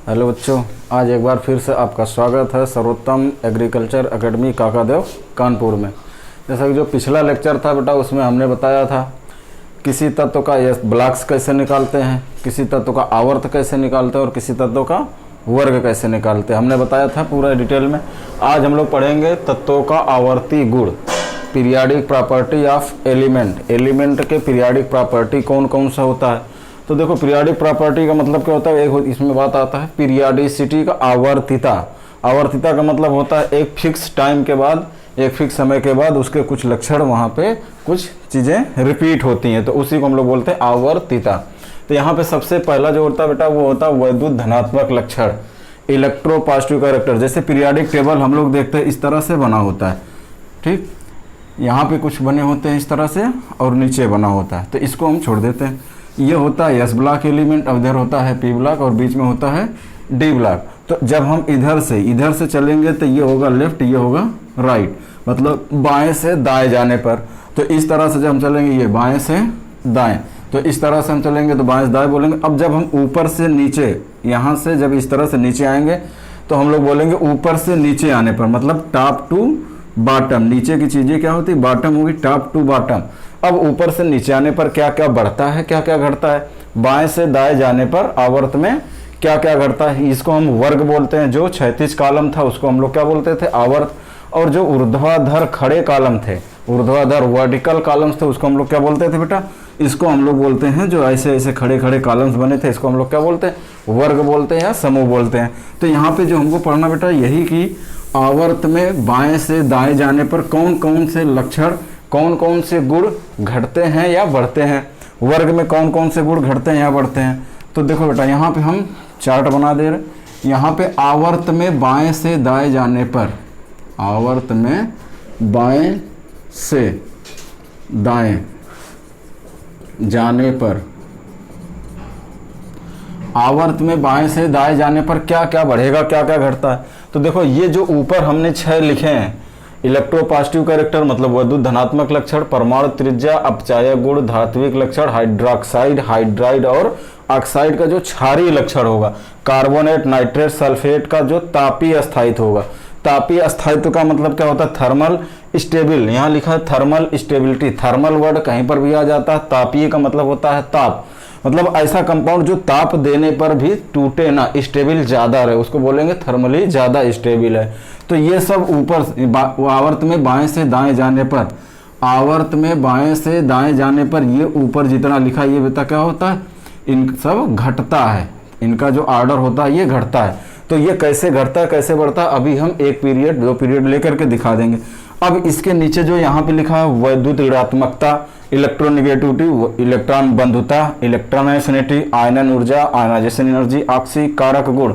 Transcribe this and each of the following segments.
Hello बच्चों, आज एक बार फिर से आपका स्वागत है सर्वोत्तम एग्रीकल्चर एकेडमी काकादेव कानपुर में। जैसा कि जो पिछला लेक्चर था बेटा, उसमें हमने बताया था किसी तत्व का यस ब्लॉक्स कैसे निकालते हैं, किसी तत्व का आवर्त कैसे निकालते हैं और किसी तत्व का वर्ग कैसे निकालते हैं, हमने बताया था पूरा डिटेल में। आज हम लोग पढ़ेंगे तत्वों का आवर्ती गुण, periodic property of element. Element के पीरियाडिक प्रॉपर्टी कौन कौन सा होता है। तो देखो, पीरियाडिक प्रॉपर्टी का मतलब क्या होता है, एक इसमें बात आता है पीरियाडिसिटी का आवर्तिता। आवर्तिता का मतलब होता है एक फिक्स टाइम के बाद, एक फिक्स समय के बाद उसके कुछ लक्षण, वहाँ पे कुछ चीज़ें रिपीट होती हैं, तो उसी को हम लोग बोलते हैं आवर्तिता। तो यहाँ पे सबसे पहला जो होता है बेटा, वो होता है वैद्युत धनात्मक लक्षण, इलेक्ट्रो पॉजिटिव कैरेक्टर। जैसे पीरियाडिक टेबल हम लोग देखते हैं इस तरह से बना होता है, ठीक, यहाँ पे कुछ बने होते हैं इस तरह से और नीचे बना होता है, तो इसको हम छोड़ देते हैं। ये होता है एस ब्लॉक एलिमेंट, और इधर होता है पी ब्लॉक और बीच में होता है डी ब्लॉक। तो जब हम इधर से चलेंगे तो ये होगा लेफ्ट, ये होगा राइट, मतलब बाएं से दाएं जाने पर। तो इस तरह से जब हम चलेंगे, ये बाएं से दाएं, तो इस तरह से हम चलेंगे तो बाएं से दाएं बोलेंगे। अब जब हम ऊपर से नीचे, यहाँ से जब इस तरह से नीचे आएंगे तो हम लोग बोलेंगे ऊपर से नीचे आने पर, मतलब टॉप टू बॉटम। नीचे की चीज़ें क्या होती है, बॉटम होगी, टॉप टू बॉटम। अब ऊपर से नीचे आने पर क्या क्या बढ़ता है, क्या क्या घटता है, बाएं से दाएं जाने पर आवर्त में क्या क्या घटता है, इसको हम वर्ग बोलते हैं। जो क्षैतिज कॉलम था उसको हम लोग क्या बोलते थे, आवर्त, और जो ऊर्ध्वाधर खड़े कॉलम थे, ऊर्ध्वाधर वर्टिकल कॉलम्स थे, उसको हम लोग क्या बोलते थे बेटा, इसको हम लोग बोलते हैं, जो ऐसे ऐसे खड़े खड़े कॉलम्स बने थे, इसको हम लोग क्या बोलते हैं, वर्ग बोलते हैं या समूह बोलते हैं। तो यहाँ पे जो हमको पढ़ना बेटा यही कि आवर्त में बाएं से दाएं जाने पर कौन कौन से लक्षण, कौन कौन से गुण घटते हैं या बढ़ते हैं, वर्ग में कौन कौन से गुण घटते हैं या बढ़ते हैं। तो देखो बेटा, यहाँ पे हम चार्ट बना दे रहे। यहाँ पे आवर्त में बाएं से दाएं जाने पर, आवर्त में बाएं से दाएं जाने पर, आवर्त में बाएं से दाएं जाने पर क्या क्या बढ़ेगा, क्या क्या घटता है। तो देखो, ये जो ऊपर हमने 6 लिखे हैं, इलेक्ट्रो पॉजिटिव कैरेक्टर मतलब वैद्युत धनात्मक लक्षण, परमाणु त्रिज्या, अपचायक गुण, धात्विक लक्षण, हाइड्रोक्साइड, हाइड्राइड और ऑक्साइड का जो क्षारीय लक्षण होगा, कार्बोनेट, नाइट्रेट, सल्फेट का जो तापीय अस्थायित्व होगा। तापीय अस्थायित्व का मतलब क्या होता है, थर्मल स्टेबल, यहाँ लिखा है थर्मल स्टेबिलिटी, थर्मल वर्ड कहीं पर भी आ जाता है। तापीय का मतलब होता है ताप, मतलब ऐसा कंपाउंड जो ताप देने पर भी टूटे ना, स्टेबल ज़्यादा रहे, उसको बोलेंगे थर्मली ज़्यादा स्टेबल है। तो ये सब ऊपर आवर्त में बाएं से दाएं जाने पर, आवर्त में बाएं से दाएं जाने पर ये ऊपर जितना लिखा, ये बेटा क्या होता है, इन सब घटता है, इनका जो ऑर्डर होता है ये घटता है। तो ये कैसे घटता है, कैसे बढ़ता है, अभी हम एक पीरियड, 2 पीरियड लेकर के दिखा देंगे। अब इसके नीचे जो यहाँ पे लिखा है वैद्युत ऋणात्मकता, इलेक्ट्रोनिगेटिविटी, इलेक्ट्रॉन बंधुता, इलेक्ट्रॉन एफिनिटी, आयनन ऊर्जा, आयनाइजेशन एनर्जी, ऑक्सीकारक गुण।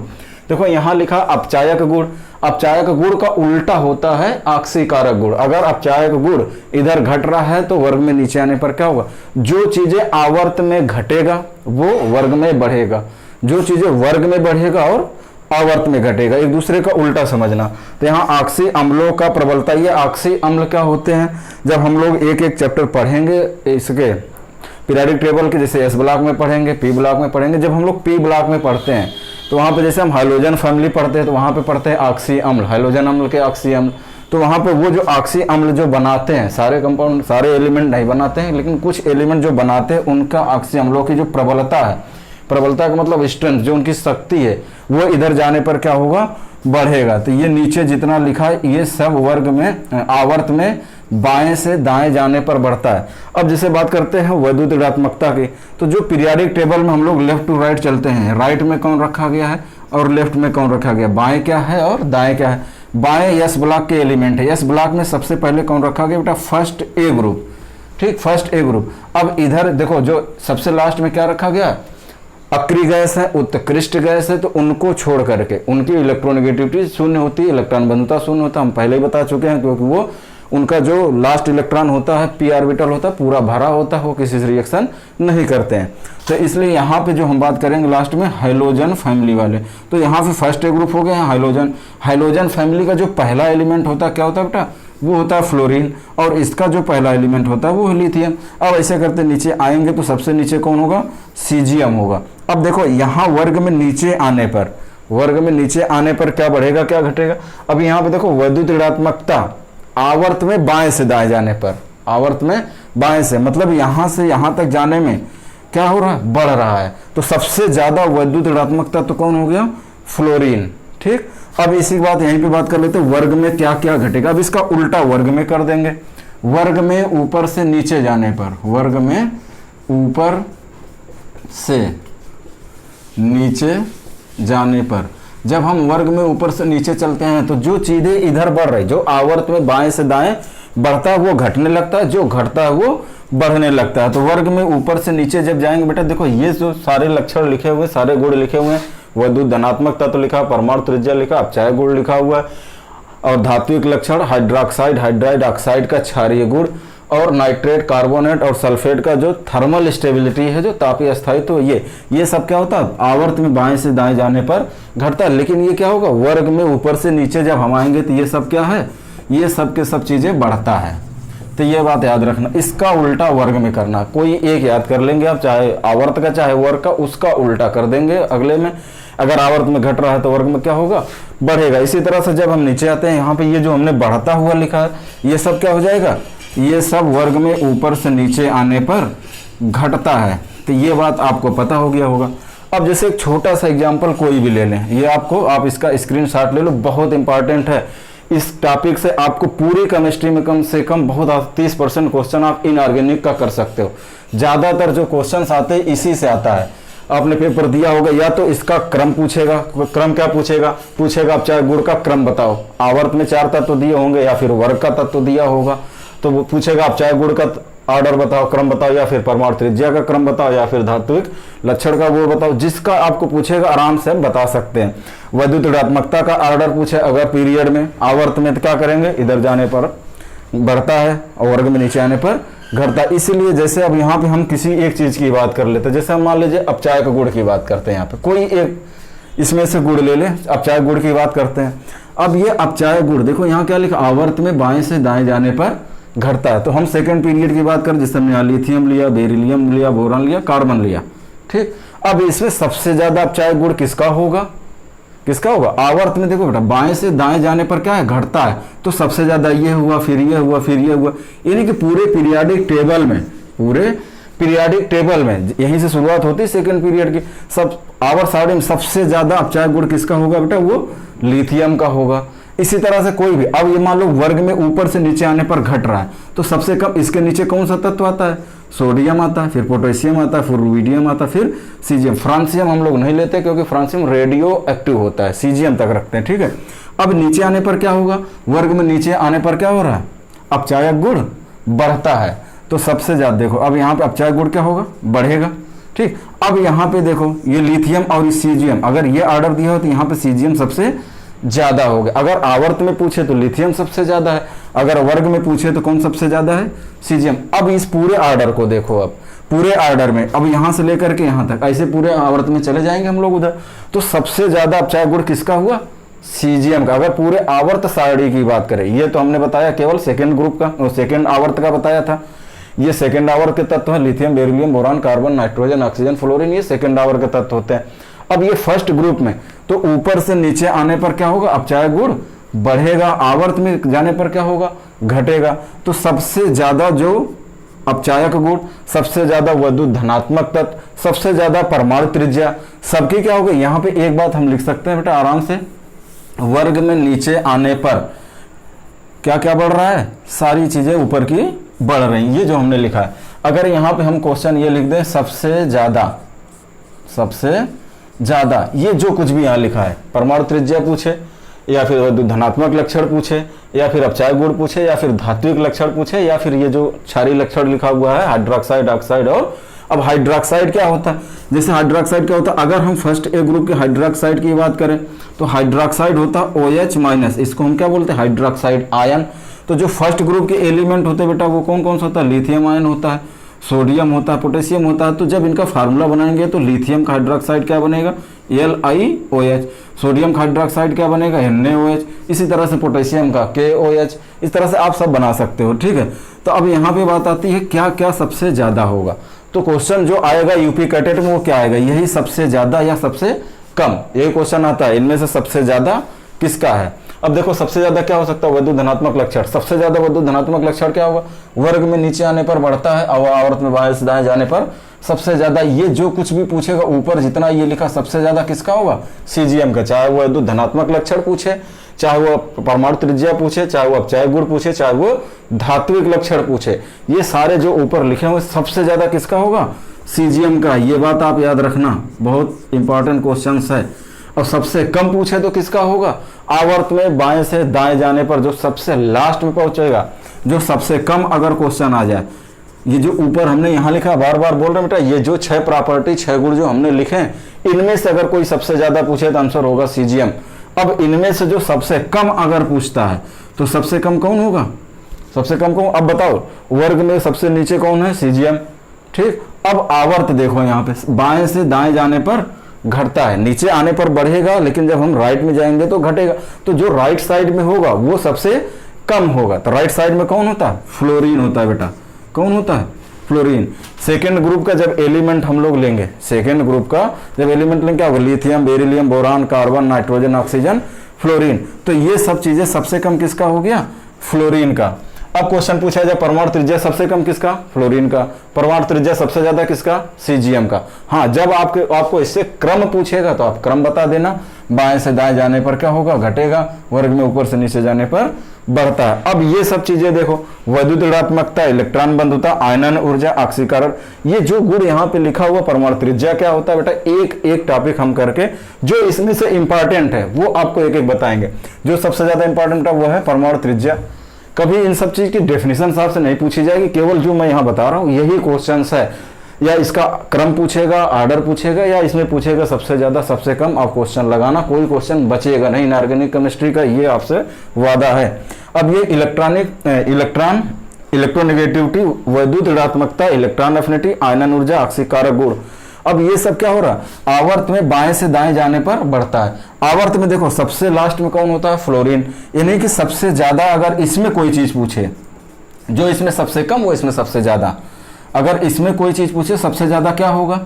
देखो यहाँ लिखा अपचायक गुण, अपचायक गुण का उल्टा होता है ऑक्सीकारक गुण। अगर अपचायक गुण इधर घट रहा है तो वर्ग में नीचे आने पर क्या होगा, जो चीजें आवर्त में घटेगा वो वर्ग में बढ़ेगा, जो चीजें वर्ग में बढ़ेगा और आवर्त में घटेगा, एक दूसरे का उल्टा समझना। तो यहाँ ऑक्सी अम्लों का प्रबलता, ये ऑक्सी अम्ल क्या होते हैं, जब हम लोग एक एक चैप्टर पढ़ेंगे इसके पीरियाडिक टेबल के, जैसे एस ब्लॉक में पढ़ेंगे, पी ब्लॉक में पढ़ेंगे, जब हम लोग पी ब्लॉक में पढ़ते हैं तो वहाँ पे जैसे हम हाइड्रोजन फैमिली पढ़ते हैं तो वहाँ पे पढ़ते हैं ऑक्सी अम्ल, हाइड्रोजन अम्ल के ऑक्सी अम्ल। तो वहाँ पे वो जो ऑक्सी अम्ल जो बनाते हैं, सारे कंपाउंड, सारे एलिमेंट नहीं बनाते हैं, लेकिन कुछ एलिमेंट जो बनाते हैं उनका ऑक्सी अम्लों की जो प्रबलता है, प्रबलता का मतलब स्ट्रेंथ, जो उनकी शक्ति है, वो इधर जाने पर क्या होगा, बढ़ेगा। तो ये नीचे जितना लिखा है ये सब वर्ग में, आवर्त में बाएं से दाएं जाने पर बढ़ता है। अब जैसे बात करते हैं वैद्युत ऋणात्मकता की, तो जो पीरियाडिक टेबल में हम लोग लेफ्ट टू राइट चलते हैं, राइट में कौन रखा गया है और लेफ्ट में कौन रखा गया, बाएं क्या है और दाएं क्या है। बाएं एस ब्लॉक के एलिमेंट है, एस ब्लॉक में सबसे पहले कौन रखा गया बेटा, फर्स्ट ए ग्रुप, ठीक, फर्स्ट ए ग्रुप। अब इधर देखो, जो सबसे लास्ट में क्या रखा गया, अक्रिय गैस है, उत्कृष्ट गैस है, तो उनको छोड़ करके उनकी इलेक्ट्रोनिगेटिविटी शून्य होती है, इलेक्ट्रॉन बंधुता शून्य होता है, हम पहले ही बता चुके हैं, क्योंकि वो उनका जो लास्ट इलेक्ट्रॉन होता है पी ऑर्बिटल होता है, पूरा भरा होता है, वो किसी से रिएक्शन नहीं करते हैं। तो इसलिए यहाँ पे जो हम बात करेंगे लास्ट में हाइड्रोजन फैमिली वाले, तो यहाँ पे फर्स्ट ए ग्रुप हो गया हाइड्रोजन। हाइड्रोजन फैमिली का जो पहला एलिमेंट होता है क्या होता है बेटा, वो होता है फ्लोरीन, और इसका जो पहला एलिमेंट होता है वो है लिथियम। अब ऐसे करते नीचे आएंगे तो सबसे नीचे कौन होगा, सीजियम होगा। अब देखो यहाँ वर्ग में नीचे आने पर, वर्ग में नीचे आने पर क्या बढ़ेगा क्या घटेगा। अब यहाँ पे देखो वैद्युत ऋणात्मकता आवर्त में बाएं से दाएं जाने पर, आवर्त में बाएं से मतलब यहां से यहां तक जाने में क्या हो रहा है, बढ़ रहा है। तो सबसे ज्यादा वैद्युत ऋणात्मकता तो कौन हो गया, फ्लोरीन। ठीक, अब इसी बात यहीं पे बात कर लेते हैं, वर्ग में क्या क्या घटेगा। अब इसका उल्टा वर्ग में कर देंगे। वर्ग में ऊपर से नीचे जाने पर, वर्ग में ऊपर से नीचे जाने पर, जब हम वर्ग में ऊपर से नीचे चलते हैं तो जो चीजें इधर बढ़ रही, जो आवर्त में बाएं से दाएं बढ़ता है वो घटने लगता है, जो घटता है वो बढ़ने लगता है। तो वर्ग में ऊपर से नीचे जब जाएंगे बेटा, देखो ये जो सारे लक्षण लिखे हुए, सारे गुण लिखे हुए हैं, वैद्युत धनात्मकता तो लिखा, परमाणु त्रिज्या लिखा, अपचायक गुण लिखा हुआ है, और धात्विक लक्षण हाइड्रोक्साइड, हाइड्राइड ऑक्साइड का क्षारीय गुण, और नाइट्रेट, कार्बोनेट और सल्फेट का जो थर्मल स्टेबिलिटी है, जो तापीय स्थायित्व, तो ये सब क्या होता है, आवर्त में बाएं से दाएं जाने पर घटता है। लेकिन ये क्या होगा, वर्ग में ऊपर से नीचे जब हम आएंगे तो ये सब क्या है, ये सब के सब चीजें बढ़ता है। तो ये बात याद रखना, इसका उल्टा वर्ग में करना। कोई एक याद कर लेंगे आप, चाहे आवर्त का चाहे वर्ग का, उसका उल्टा कर देंगे अगले में। अगर आवर्त में घट रहा है तो वर्ग में क्या होगा, बढ़ेगा। इसी तरह से जब हम नीचे आते हैं, यहाँ पे ये जो हमने बढ़ता हुआ लिखा है, ये सब क्या हो जाएगा, ये सब वर्ग में ऊपर से नीचे आने पर घटता है। तो ये बात आपको पता हो गया होगा। अब जैसे एक छोटा सा एग्जांपल कोई भी ले लें, ये आपको, आप इसका स्क्रीनशॉट ले लो, बहुत इंपॉर्टेंट है। इस टॉपिक से आपको पूरी केमिस्ट्री में कम से कम बहुत 30% क्वेश्चन आप इनऑर्गेनिक का कर सकते हो। ज्यादातर जो क्वेश्चन आते हैं इसी से आता है। आपने पेपर दिया होगा, या तो इसका क्रम पूछेगा, क्रम क्या पूछेगा आप चाहे गुण का क्रम बताओ, आवर्त में 4 तत्व दिए होंगे, या फिर वर्ग का तत्व दिया होगा तो वो पूछेगा आप चाहे गुण का ऑर्डर बताओ, क्रम बताओ, या फिर परमाणु त्रिज्या का क्रम बताओ, या फिर धात्विक लक्षण का गुण बताओ। जिसका आपको पूछेगा आराम से हम बता सकते हैं। वैद्युत ऋणात्मकता का ऑर्डर पूछे अगर पीरियड में, आवर्त में, तो क्या करेंगे, इधर जाने पर बढ़ता है और वर्ग में नीचे आने पर घटता है। इसीलिए जैसे अब यहाँ पे हम किसी एक चीज की बात कर लेते हैं, जैसे हम मान लीजिए अपचायक गुण की बात करते हैं, यहाँ पे कोई एक इसमें से गुण ले ले, अपचायक गुण की बात करते हैं। अब ये अपचायक गुण देखो यहाँ क्या लिखा, आवर्त में बाएं से दाएं जाने पर घटता है। तो हम सेकंड पीरियड की बात करें, जिससे हमने लिथियम लिया, बेरिलियम लिया, बोरान लिया, कार्बन लिया। ठीक, अब इसमें सबसे ज्यादा अपचायक गुण किसका होगा, किसका होगा, आवर्त में। देखो बेटा बाएं से दाएं जाने पर क्या है, घटता है। तो सबसे ज्यादा ये हुआ, फिर ये हुआ, फिर ये हुआ, यानी कि पूरे पीरियाडिक टेबल में, पूरे पीरियाडिक टेबल में यहीं से शुरुआत होती है सेकंड पीरियड की, सब आवर्त सारणी में सबसे ज्यादा अपचायक गुण किसका होगा बेटा, वो लिथियम का होगा। इसी तरह से कोई भी, अब ये मान लो वर्ग में ऊपर से नीचे आने पर घट रहा है, तो सबसे कम इसके नीचे कौन सा तत्व आता है, सोडियम आता है, फिर पोटेशियम आता है, फिर रुबिडियम आता है, फिर सीजियम। फ्रांसियम हम लोग नहीं लेते क्योंकि फ्रांसियम रेडियो एक्टिव होता है, सीजियम तक रखते हैं। ठीक है, अब नीचे आने पर क्या होगा, वर्ग में नीचे आने पर क्या हो रहा है, अपचायक गुण बढ़ता है। तो सबसे ज्यादा देखो, अब यहाँ पे अपचायक गुण क्या होगा, बढ़ेगा। ठीक, अब यहाँ पे देखो ये लिथियम और सीजियम, अगर ये ऑर्डर दिया हो तो यहाँ पे सीजियम सबसे ज्यादा हो गया। अगर आवर्त में पूछे तो लिथियम सबसे ज्यादा है, अगर वर्ग में पूछे तो कौन सबसे ज्यादा है, सीजियम। अब इस पूरे ऑर्डर को देखो, अब पूरे ऑर्डर में, अब यहां से लेकर के यहां तक ऐसे पूरे आवर्त में चले जाएंगे हम लोग उधर, तो सबसे ज्यादा अपचायक गुण किसका हुआ, सीजियम का। अगर पूरे आवर्त सारणी की बात करें, ये तो हमने बताया केवल सेकेंड ग्रुप का, सेकेंड आवर्त का बताया था। ये सेकेंड आवर्त के तत्व है, lithium, beryllium, boron, carbon, nitrogen, oxygen, fluorine, ये सेकेंड आवर्त के तत्व होते हैं। अब ये फर्स्ट ग्रुप में, तो ऊपर से नीचे आने पर क्या होगा, अपचायक गुण बढ़ेगा, आवर्त में जाने पर क्या होगा, घटेगा। तो सबसे ज्यादा जो अपचायक गुण, सबसे ज्यादा वैद्युत धनात्मक तत्व, सबसे ज्यादा परमाणु त्रिज्या, सबकी क्या होगा। यहाँ पे एक बात हम लिख सकते हैं बेटा आराम से, वर्ग में नीचे आने पर क्या क्या बढ़ रहा है, सारी चीजें ऊपर की बढ़ रही, ये जो हमने लिखा है। अगर यहाँ पे हम क्वेश्चन ये लिख दें, सबसे ज्यादा ये जो कुछ भी यहाँ लिखा है, परमाणु त्रिज्या पूछे, या फिर वैद्युत धनात्मक लक्षण पूछे, या फिर अपचायक गुण पूछे, या फिर धात्विक लक्षण पूछे, या फिर ये जो क्षारीय लक्षण लिखा हुआ है, हाइड्रोक्साइड, ऑक्साइड। और अब हाइड्रोक्साइड क्या होता है, जैसे हाइड्रोक्साइड क्या होता है, अगर हम फर्स्ट ए ग्रुप के हाइड्रोक्साइड की बात करें तो हाइड्रोक्साइड होता है OH-, इसको हम क्या बोलते हैं, हाइड्रोक्साइड आयन। तो जो फर्स्ट ग्रुप के एलिमेंट होते हैं बेटा वो कौन कौन सा होता है, लिथियम आयन होता है, सोडियम होता है, पोटेशियम होता है। तो जब इनका फार्मूला बनाएंगे तो लिथियम का हाइड्रोक्साइड क्या बनेगा, LiOH, सोडियम का हाइड्रोक्साइड क्या बनेगा, NaOH, इसी तरह से पोटेशियम का KOH। इस तरह से आप सब बना सकते हो। ठीक है, तो अब यहाँ पे बात आती है क्या क्या सबसे ज्यादा होगा। तो क्वेश्चन जो आएगा यूपी कैटेट में वो क्या आएगा, यही सबसे ज्यादा या सबसे कम, ये क्वेश्चन आता है, इनमें से सबसे ज्यादा किसका है। अब देखो सबसे ज्यादा क्या हो सकता है, वैद्युत धनात्मक लक्षण। सबसे ज्यादा वैद्युत धनात्मक लक्षण क्या होगा, वर्ग में नीचे आने पर बढ़ता है और आवर्त में बाएं से दाएं जाने पर सबसे ज्यादा। ये जो कुछ भी पूछेगा ऊपर जितना ये लिखा सबसे ज्यादा किसका होगा, सीजीएम का। चाहे वो वैद्युत धनात्मक लक्षण पूछे, चाहे वो परमाणु त्रिज्या पूछे, चाहे वो अपचायक गुण पूछे, चाहे वो धात्विक लक्षण पूछे, ये सारे जो ऊपर लिखे हुए सबसे ज्यादा किसका होगा, सीजीएम का। ये बात आप याद रखना, बहुत इंपॉर्टेंट क्वेश्चन है। और सबसे कम पूछे तो किसका होगा, आवर्त में बाएं से दाएं जाने पर जो सबसे लास्ट में पहुंचेगा, जो सबसे कम अगर क्वेश्चन आ जाए। ये जो ऊपर हमने यहाँ लिखा, बार बार बोल रहे बेटा, ये जो 6 प्रॉपर्टी 6 गुण जो हमने लिखे हैं, इनमें से अगर कोई सबसे ज्यादा पूछे तो आंसर होगा सीजीएम। अब इनमें से जो सबसे कम अगर पूछता है तो सबसे कम कौन होगा, सबसे कम कौन, अब बताओ वर्ग में सबसे नीचे कौन है, सीजीएम। ठीक, अब आवर्त देखो यहाँ पे बाएं से दाएं जाने पर घटता है, नीचे आने पर बढ़ेगा, लेकिन जब हम राइट में जाएंगे तो घटेगा। तो जो राइट साइड में होगा वो सबसे कम होगा। तो राइट साइड में कौन होता है, फ्लोरीन होता है बेटा। कौन होता है, फ्लोरीन। सेकेंड ग्रुप का जब एलिमेंट हम लोग लेंगे, सेकेंड ग्रुप का जब एलिमेंट लेंगे क्या होगा, lithium, beryllium, boron, carbon, nitrogen, oxygen, fluorine. तो ये सब चीजें सबसे कम किसका हो गया, फ्लोरीन का। अब क्वेश्चन पूछा जाए परमाणु त्रिज्या सबसे कम किसका, फ्लोरीन का। परमाणु त्रिज्या सबसे ज्यादा किसका, सीजीएम का। हाँ, जब आपको इससे क्रम पूछेगा तो आप क्रम बता देना, बाएं से दाएं जाने पर क्या होगा, घटेगा, वर्ग में ऊपर से नीचे जाने पर बढ़ता है। अब ये सब चीजें देखो, वैद्युत ऋणात्मकता, इलेक्ट्रॉन बंधुता, आयनन ऊर्जा, ऑक्सीकरण, ये जो गुण यहाँ पे लिखा हुआ, परमाणु त्रिज्या क्या होता है बेटा, एक एक टॉपिक हम करके जो इसमें से इंपॉर्टेंट है वो आपको एक एक बताएंगे। जो सबसे ज्यादा इंपॉर्टेंट है वो है परमाणु त्रिज्या। कभी इन सब चीज की डेफिनेशन साहब से नहीं पूछी जाएगी, केवल जो मैं यहाँ बता रहा हूँ यही क्वेश्चन है। या इसका क्रम पूछेगा, ऑर्डर पूछेगा, या इसमें पूछेगा सबसे ज्यादा सबसे कम, आप क्वेश्चन लगाना, कोई क्वेश्चन बचेगा नहीं इनऑर्गेनिक केमिस्ट्री का, ये आपसे वादा है। अब ये इलेक्ट्रोनेगेटिविटी, वैद्युत ऋणात्मकता, इलेक्ट्रॉन एफिनिटी, आयनन ऊर्जा, ऑक्सीकारक गुण, अब ये सब क्या हो रहा है, आवर्त में बाएं से दाएं जाने पर बढ़ता है। आवर्त में देखो सबसे लास्ट में कौन होता है, फ्लोरीन। यानी कि सबसे ज्यादा अगर इसमें कोई चीज पूछे, जो इसमें सबसे कम वो इसमें सबसे ज्यादा, अगर इसमें कोई चीज पूछे सबसे ज्यादा क्या होगा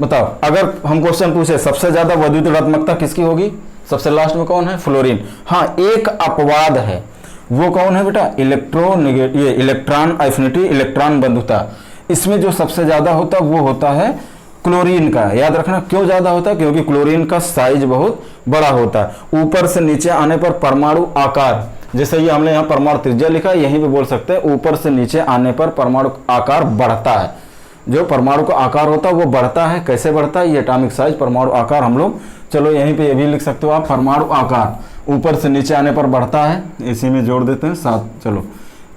बताओ। अगर हम क्वेश्चन पूछे सबसे ज्यादा वैद्युत ऋणात्मकता किसकी होगी, सबसे लास्ट में कौन है, फ्लोरीन। हाँ, एक अपवाद है, वो कौन है बेटा, इलेक्ट्रॉन एफिनिटी, इलेक्ट्रॉन बंधुता। इसमें जो सबसे ज्यादा होता है वो होता है क्लोरीन का। याद रखना क्यों ज्यादा होता है, क्योंकि क्लोरीन का साइज बहुत बड़ा होता है। ऊपर से नीचे आने पर परमाणु आकार, जैसे ये हमने यहाँ परमाणु त्रिज्या लिखा है, यहीं पे बोल सकते हैं ऊपर से नीचे आने पर परमाणु आकार बढ़ता है। जो परमाणु का आकार होता है वो बढ़ता है। कैसे बढ़ता है, ये एटॉमिक साइज, परमाणु आकार हम लोग, चलो यहीं पे ये भी लिख सकते हो आप, परमाणु आकार ऊपर से नीचे आने पर बढ़ता है, इसी में जोड़ देते हैं साथ। चलो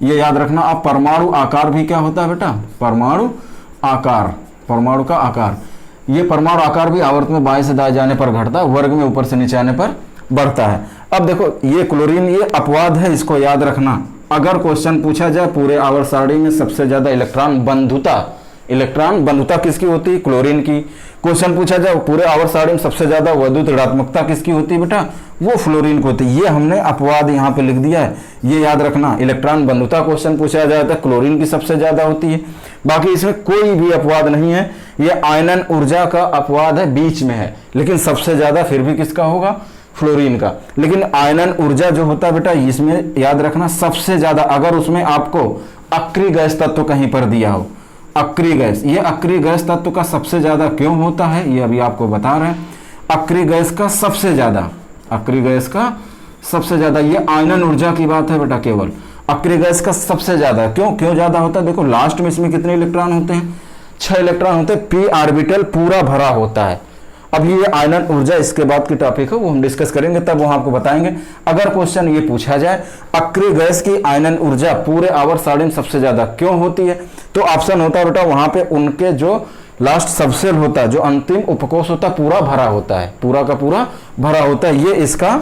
ये याद रखना आप, परमाणु आकार भी क्या होता है बेटा, परमाणु आकार, परमाणु का आकार। ये परमाणु आकार भी आवर्त में बाएं से दाएं जाने पर घटता है, वर्ग में ऊपर से नीचे आने पर बढ़ता है। अब देखो ये क्लोरीन, ये अपवाद है, इसको याद रखना। अगर क्वेश्चन पूछा जाए पूरे आवर्त सारणी में सबसे ज्यादा इलेक्ट्रॉन बंधुता, इलेक्ट्रॉन बंधुता किसकी होती है, क्लोरीन की। क्वेश्चन पूछा जाए पूरे आवर्त सारणी में सबसे ज्यादा वैद्युत ऋणात्मकता किसकी होती है बेटा, वो फ्लोरीन को होती है। ये हमने अपवाद यहाँ पे लिख दिया है, ये याद रखना। इलेक्ट्रॉन बंधुता क्वेश्चन पूछा जाए तो क्लोरीन की सबसे ज्यादा होती है, बाकी इसमें कोई भी अपवाद नहीं है। ये आयनन ऊर्जा का अपवाद है, बीच में है, लेकिन सबसे ज्यादा फिर भी किसका होगा, फ्लोरीन का। लेकिन आयनन ऊर्जा जो होता है बेटा, इसमें याद रखना सबसे ज्यादा, अगर उसमें आपको अक्रिय गैस तत्व कहीं पर दिया हो, अक्रिय गैस, ये अक्रिय गैस तत्व का सबसे ज्यादा क्यों होता है ये अभी आपको बता रहे हैं। अक्रिय गैस का सबसे ज्यादा, अक्रिय गैस का सबसे ज्यादा, ये आयनन ऊर्जा की बात है बेटा, केवल अक्रिय गैस का सबसे ज्यादा क्यों ज्यादा होता है। देखो लास्ट में इसमें कितने इलेक्ट्रॉन होते हैं, 6 इलेक्ट्रॉन होते हैं, p ऑर्बिटल पूरा भरा होता है। अब ये आयनन ऊर्जा इसके बाद की टॉपिक है, वो हम डिस्कस करेंगे, तब वहां आपको बताएंगे। अगर क्वेश्चन ये पूछा जाए अक्रिय गैस की आयनन ऊर्जा पूरे आवर्त सारणी में सबसे ज्यादा क्यों होती है, तो ऑप्शन होता है बेटा वहां पे उनके जो लास्ट सबसेल होता है, जो अंतिम उपकोष होता है, पूरा भरा होता है, पूरा का पूरा भरा होता है। ये इसका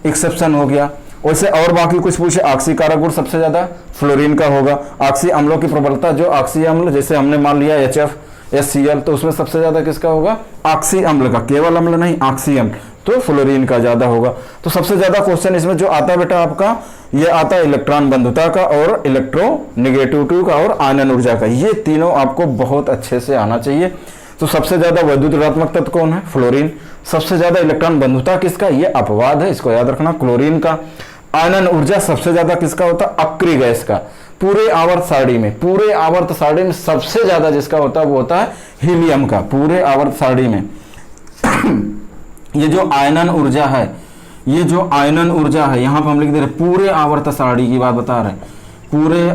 एक्सेप्शन हो गया। वैसे और बाकी कुछ पूछे, ऑक्सीकारक गुण सबसे ज्यादा फ्लोरीन का होगा। ऑक्सी अम्लों की प्रबलता, जो ऑक्सी अम्ल, जैसे हमने मान लिया HF, HCl, तो उसमें सबसे ज्यादा किसका होगा, ऑक्सी अम्ल का, केवल अम्ल नहीं, ऑक्सी अम्ल, तो फ्लोरीन का ज्यादा होगा। तो सबसे ज्यादा क्वेश्चन इसमें जो आता है बेटा आपका, ये आता है इलेक्ट्रॉन बंधुता का और इलेक्ट्रोनेगेटिविटी का और आयनन ऊर्जा का। ये तीनों आपको बहुत अच्छे से आना चाहिए। तो सबसे ज्यादा वैद्युत ऋणात्मक तत्व कौन है? फ्लोरीन। सबसे ज्यादा इलेक्ट्रॉन बंधुता किसका? ये अपवाद है, इसको याद रखना, क्लोरीन का। आयनन ऊर्जा सबसे ज्यादा किसका होता है? अक्रिय गैस का। पूरे आवर्त सारणी में सबसे ज्यादा जिसका होता है वो होता है हीलियम का, पूरे आवर्त सारणी में। ये जो आयनन ऊर्जा है, यहां पर हम लिख दे रहे पूरे आवर्त सारणी की बात बता रहे हैं। पूरे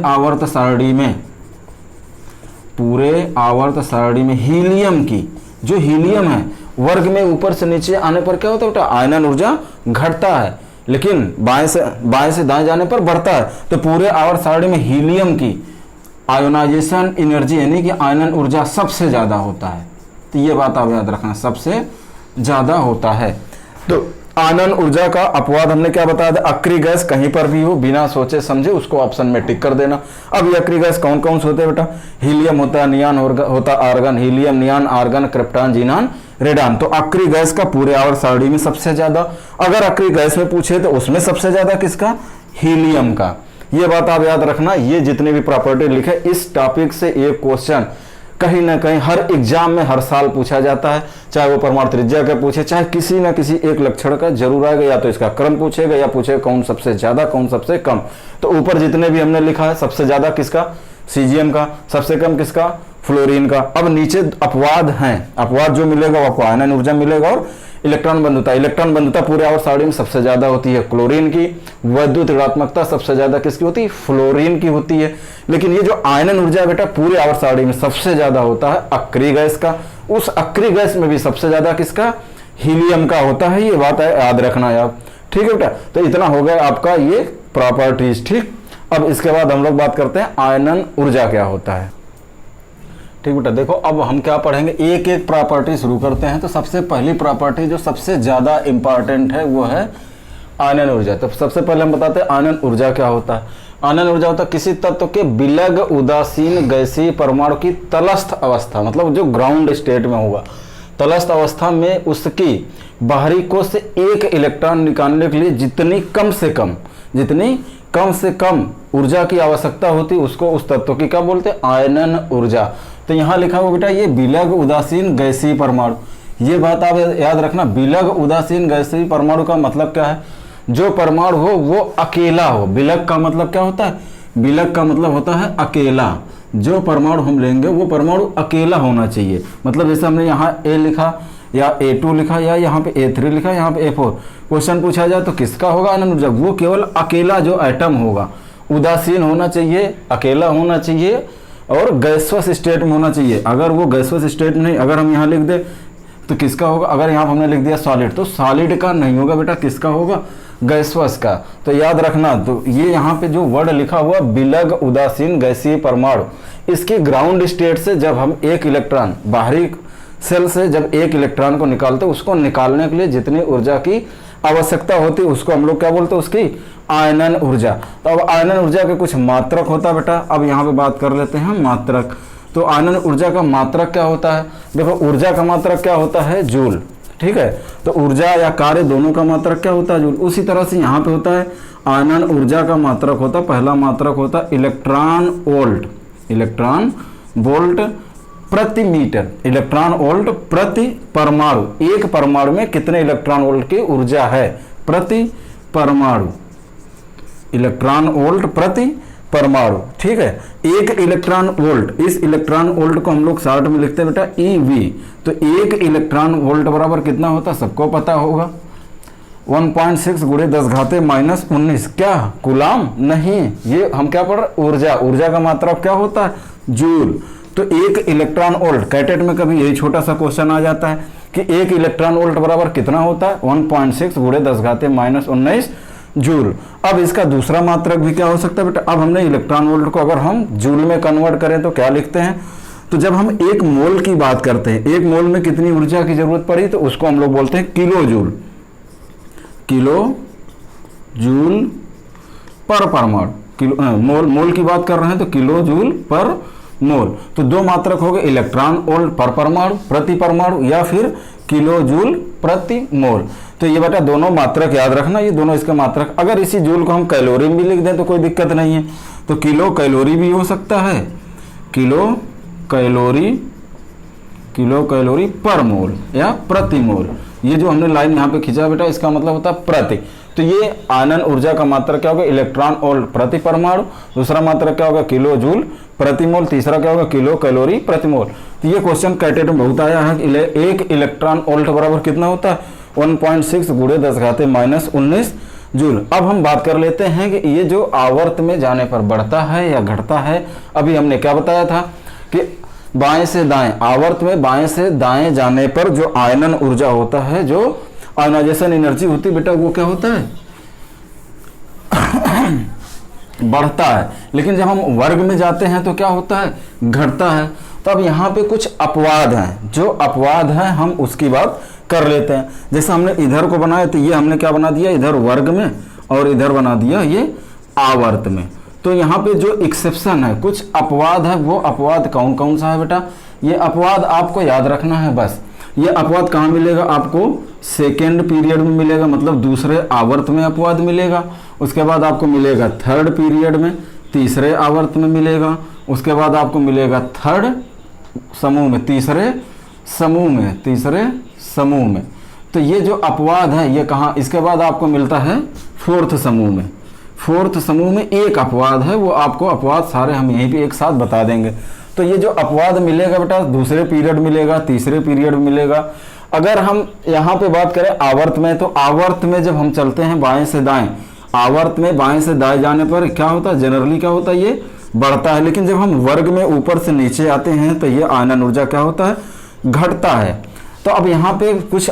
आवर्त सारणी में हीलियम की, जो हीलियम है वर्ग में ऊपर से नीचे आने पर क्या होता है बेटा? आयनन ऊर्जा घटता है, लेकिन बाएं से दाएं जाने पर बढ़ता है। तो पूरे आवर्त सारणी में हीलियम की आयोनाइजेशन एनर्जी यानी कि आयनन ऊर्जा सबसे ज्यादा होता है। तो ये बात आप याद रखना, सबसे ज्यादा होता है। तो आयनन ऊर्जा का अपवाद हमने क्या बताया था? अक्रिय गैस कहीं पर भी हो, बिना सोचे समझे उसको ऑप्शन में टिक कर देना। अब ये अक्रिय गैस कौन कौन से होते हैं बेटा? हीलियम होता है, नियान होता argon, helium, नियान, argon, krypton, xenon, radon. तो अक्रिय गैस का पूरे आवर्त सारणी में सबसे ज्यादा। अगर अक्रिय गैस में पूछे तो उसमें सबसे ज्यादा किसका? हीलियम का। ये बात आप याद रखना। ये जितने भी प्रॉपर्टी लिखे, इस टॉपिक से एक क्वेश्चन कहीं ना कहीं हर एग्जाम में हर साल पूछा जाता है, चाहे वो परमाणु त्रिज्या का पूछे, चाहे किसी ना किसी एक लक्षण का जरूर आएगा। या तो इसका क्रम पूछेगा या पूछेगा कौन सबसे ज्यादा कौन सबसे कम। तो ऊपर जितने भी हमने लिखा है, सबसे ज्यादा किसका? सीजियम का। सबसे कम किसका? फ्लोरीन का। अब नीचे अपवाद हैं, अपवाद जो मिलेगा वो आपको आयनन ऊर्जा मिलेगा और इलेक्ट्रॉन बंधुता पूरे आवर्त सारणी में सबसे ज्यादा होती है क्लोरीन की। वैद्युत ऋणात्मकता सबसे ज्यादा किसकी होती है? फ्लोरीन की होती है। लेकिन ये जो आयनन ऊर्जा बेटा पूरे आवर्त सारणी में सबसे ज्यादा होता है अक्रिय गैस का। उस अक्रिय गैस में भी सबसे ज्यादा किसका? हीलियम का होता है। ये बात है, याद रखना है आप। ठीक है बेटा, तो इतना हो गया आपका ये प्रॉपर्टीज। ठीक, अब इसके बाद हम लोग बात करते हैं आयनन ऊर्जा क्या होता है। ठीक बेटा, देखो अब हम क्या पढ़ेंगे, एक एक प्रॉपर्टी शुरू करते हैं। तो सबसे पहली प्रॉपर्टी जो सबसे ज्यादा इंपॉर्टेंट है वो है आयनन ऊर्जा। तो सबसे पहले हम बताते हैं आयनन ऊर्जा क्या होता है। आयनन ऊर्जा होता है किसी तत्व के विलग उदासीन गैसीय परमाणु की तलस्थ अवस्था, मतलब जो ग्राउंड स्टेट में होगा, तलस्थ अवस्था में उसकी बाहरी कोश से एक इलेक्ट्रॉन निकालने के लिए जितनी कम से कम ऊर्जा की आवश्यकता होती है उसको उस तत्व की क्या बोलते हैं? आयनन ऊर्जा। तो यहाँ लिखा हुआ बेटा ये विलग उदासीन गैसीय परमाणु। ये बात आप याद रखना, विलग उदासीन गैसीय परमाणु का मतलब क्या है? जो परमाणु हो वो अकेला हो। विलग का मतलब क्या होता है? विलग का मतलब होता है अकेला। जो परमाणु हम लेंगे वो परमाणु अकेला होना चाहिए। मतलब जैसे हमने यहाँ ए लिखा या A2 लिखा या यहाँ पे A3 लिखा, यहाँ पे A4, क्वेश्चन पूछा जाए तो किसका होगा आयनन ऊर्जा? वो केवल अकेला जो एटम होगा, उदासीन होना चाहिए, अकेला होना चाहिए और गैसवस स्टेट में होना चाहिए। अगर वो गैसवस स्टेट में नहीं, अगर हम यहाँ लिख दे तो किसका होगा? अगर यहाँ हमने लिख दिया सॉलिड, तो सॉलिड का नहीं होगा बेटा, किसका होगा? गैसवस का। तो याद रखना, तो ये यहाँ पे जो वर्ड लिखा हुआ विलग उदासीन गैसीय परमाणु, इसके ग्राउंड स्टेट से जब हम एक इलेक्ट्रॉन बाहरी सेल से जब एक इलेक्ट्रॉन को निकालते हैं, उसको निकालने के लिए जितनी ऊर्जा की आवश्यकता होती है उसको हम लोग क्या बोलते हैं? उसकी आयनन ऊर्जा। तो अब आयनन ऊर्जा के कुछ मात्रक होता है बेटा। अब यहाँ पे बात कर लेते हैं मात्रक। तो आयनन ऊर्जा का मात्रक क्या होता है? देखो ऊर्जा का मात्रक क्या होता है? जूल। ठीक है, तो ऊर्जा या कार्य दोनों का मात्रक क्या होता है? जूल। उसी तरह से यहाँ पे होता है आयनन ऊर्जा का मात्रक होता है, पहला मात्रक होता है इलेक्ट्रॉन वोल्ट प्रति मीटर। इलेक्ट्रॉन वोल्ट प्रति परमाणु, एक परमाणु में कितने इलेक्ट्रॉन वोल्ट की ऊर्जा है? प्रति परमाणु, इलेक्ट्रॉन वोल्ट प्रति परमाणु। ठीक है, एक इलेक्ट्रॉन वोल्ट, इस इलेक्ट्रॉन वोल्ट को हम लोग शॉर्ट में लिखते हैं बेटा EV। तो एक इलेक्ट्रॉन वोल्ट बराबर कितना होता है? सबको पता होगा 1.6 × 10⁻⁻19। क्या कूलाम? नहीं, ये हम क्या पढ़ रहे? ऊर्जा का मात्रा क्या होता है? जूल। तो एक इलेक्ट्रॉन वोल्ट, कैटेट में कभी यही छोटा सा क्वेश्चन आ जाता है कि एक इलेक्ट्रॉन वोल्ट बराबर कितना होता है? 1.6 × 10⁻⁻19 जूल। अब इसका दूसरा मात्रक भी क्या हो सकता है बेटा? अब हमने इलेक्ट्रॉन वोल्ट को अगर हम जूल में कन्वर्ट करें तो क्या लिखते हैं? तो जब हम एक मोल की बात करते हैं, एक मोल में कितनी ऊर्जा की जरूरत पड़ी, तो उसको हम लोग बोलते हैं किलो जूल पर परमाणु। मोल की बात कर रहे हैं तो किलो जूल पर मोल। तो दो मात्रक हो गए, इलेक्ट्रॉन वोल्ट पर परमाणु प्रति परमाणु या फिर किलो जूल प्रति मोल। तो ये बेटा दोनों मात्रक याद रखना, ये दोनों इसके मात्रक। अगर इसी जूल को हम कैलोरी में भी लिख दें तो कोई दिक्कत नहीं है। तो किलो कैलोरी भी हो सकता है, किलो कैलोरी किलो कैलोरी पर मोल या प्रति मोल। ये जो हमने लाइन यहाँ पे खींचा बेटा, इसका मतलब होता है प्रति। तो ये आनन ऊर्जा का मात्रा क्या होगा, इलेक्ट्रॉन वोल्ट प्रति परमाणु। दूसरा मात्रा क्या होगा, किलो जूल प्रति मोल। तीसरा क्या होगा, किलो कैलोरी प्रति मोल। तो ये क्वेश्चन कैटेगरी में बहुत आया है। एक इलेक्ट्रॉन वोल्ट बराबर कितना होता है, 1.6 गुणे 10⁻⁻19 जूल। अब हम बात कर लेते हैं कि ये जो आवर्त में जाने पर बढ़ता है या घटता है। अभी हमने क्या बताया था कि बाएं से दाएं, आवर्त में बाएं से दाएं जाने पर जो आयनन ऊर्जा होता है, जो आयनाइजेशन एनर्जी होती है बेटा, वो क्या होता है बढ़ता है। लेकिन जब हम वर्ग में जाते हैं तो क्या होता है, घटता है। तो अब यहाँ पे कुछ अपवाद हैं, जो अपवाद हैं हम उसकी बात कर लेते हैं। जैसे हमने इधर को बनाया तो ये हमने क्या बना दिया, इधर वर्ग में, और इधर बना दिया ये आवर्त में। तो यहाँ पे जो एक्सेप्शन है, कुछ अपवाद है, वो अपवाद कौन कौन सा है बेटा, ये अपवाद आपको याद रखना है बस। ये अपवाद कहाँ मिलेगा आपको, सेकेंड पीरियड में मिलेगा, मतलब दूसरे आवर्त में अपवाद मिलेगा। उसके बाद आपको मिलेगा थर्ड पीरियड में, तीसरे आवर्त में मिलेगा। उसके बाद आपको मिलेगा थर्ड समूह में, तीसरे समूह में। तो ये जो अपवाद है ये कहाँ, इसके बाद आपको मिलता है फोर्थ समूह में। फोर्थ समूह में एक अपवाद है, वो आपको अपवाद सारे हम यहीं पे एक साथ बता देंगे। तो ये जो अपवाद मिलेगा बेटा, दूसरे पीरियड मिलेगा, तीसरे पीरियड मिलेगा। अगर हम यहाँ पे बात करें आवर्त में, तो आवर्त में जब हम चलते हैं बाएं से दाएं, आवर्त में बाएं से दाएं जाने पर क्या होता है, जनरली क्या होता है, ये बढ़ता है। लेकिन जब हम वर्ग में ऊपर से नीचे आते हैं तो ये आयनन ऊर्जा क्या होता है, घटता है। तो अब यहाँ पे कुछ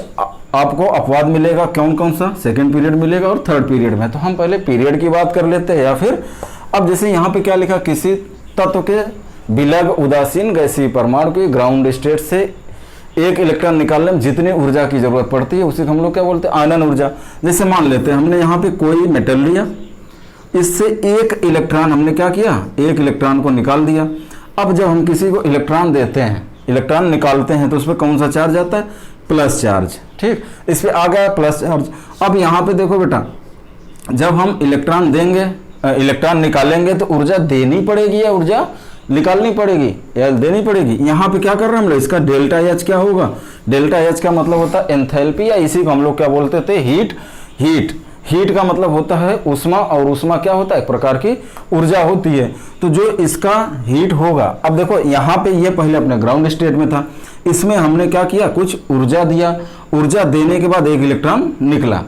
आपको अपवाद मिलेगा, कौन कौन सा, सेकंड पीरियड मिलेगा और थर्ड पीरियड में। तो हम पहले पीरियड की बात कर लेते हैं, या फिर अब जैसे यहाँ पे क्या लिखा, किसी तत्व के विलग उदासीन गैसीय परमाणु के ग्राउंड स्टेट से एक इलेक्ट्रॉन निकालने में जितनी ऊर्जा की जरूरत पड़ती है उसी को हम लोग क्या बोलते हैं, आयनन ऊर्जा। जैसे मान लेते हैं हमने यहाँ पे कोई मेटल लिया, इससे एक इलेक्ट्रॉन हमने क्या किया, एक इलेक्ट्रॉन को निकाल दिया। अब जब हम किसी को इलेक्ट्रॉन देते हैं, इलेक्ट्रॉन निकालते हैं, तो उस पर कौन सा चार्ज आता है, प्लस चार्ज। ठीक, इस पर आ गया प्लस चार्ज। अब यहाँ पे देखो बेटा, जब हम इलेक्ट्रॉन देंगे, इलेक्ट्रॉन निकालेंगे तो ऊर्जा देनी पड़ेगी या ऊर्जा निकालनी पड़ेगी, या देनी पड़ेगी। यहाँ पे क्या कर रहे हैं हम लोग, इसका डेल्टा एच क्या होगा, डेल्टा एच का मतलब होता है एंथैल्पी, या इसी को हम लोग क्या बोलते थे, हीट का मतलब होता है उष्मा, और उष्मा क्या होता है, एक प्रकार की ऊर्जा होती है। तो जो इसका हीट होगा, अब देखो यहाँ पे ये पहले अपने ग्राउंड स्टेट में था, इसमें हमने क्या किया, कुछ ऊर्जा दिया, ऊर्जा देने के बाद एक इलेक्ट्रॉन निकला।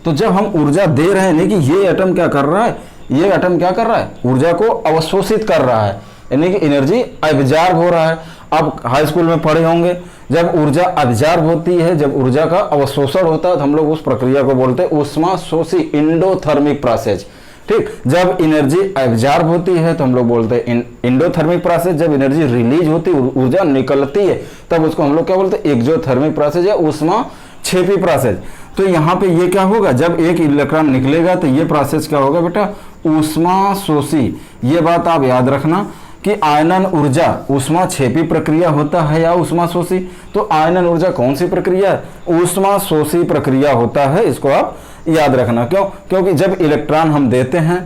तो जब हम ऊर्जा दे रहे हैं, नहीं कि ये एटम क्या कर रहा है, ये एटम क्या कर रहा है, ऊर्जा को अवशोषित कर रहा है, यानी कि एनर्जी एब्जॉर्ब हो रहा है। आप हाई स्कूल में पढ़े होंगे, जब ऊर्जा एब्जॉर्ब होती है, जब ऊर्जा का अवशोषण होता है, तो हम लोग उस प्रक्रिया को बोलते हैं ऊष्माशोषी एंडोथर्मिक प्रोसेस। ठीक, जब एनर्जी एब्जॉर्ब होती है तो हम लोग बोलते हैं एंडोथर्मिक प्रोसेस। जब एनर्जी रिलीज होती है, ऊर्जा निकलती है, तब उसको हम लोग क्या बोलते हैं, एक्सोथर्मिक प्रोसेस या ऊष्माक्षेपी प्रोसेस। तो यहाँ पे ये क्या होगा, जब एक इलेक्ट्रॉन निकलेगा तो ये प्रोसेस क्या होगा बेटा, ऊष्माशोषी। ये बात आप याद रखना कि आयनन ऊर्जा ऊष्माक्षेपी प्रक्रिया होता है या ऊष्माशोषी। तो आयनन ऊर्जा कौन सी प्रक्रिया है, ऊष्माशोषी प्रक्रिया होता है, इसको आप याद रखना। क्यों, क्योंकि जब इलेक्ट्रॉन हम देते हैं,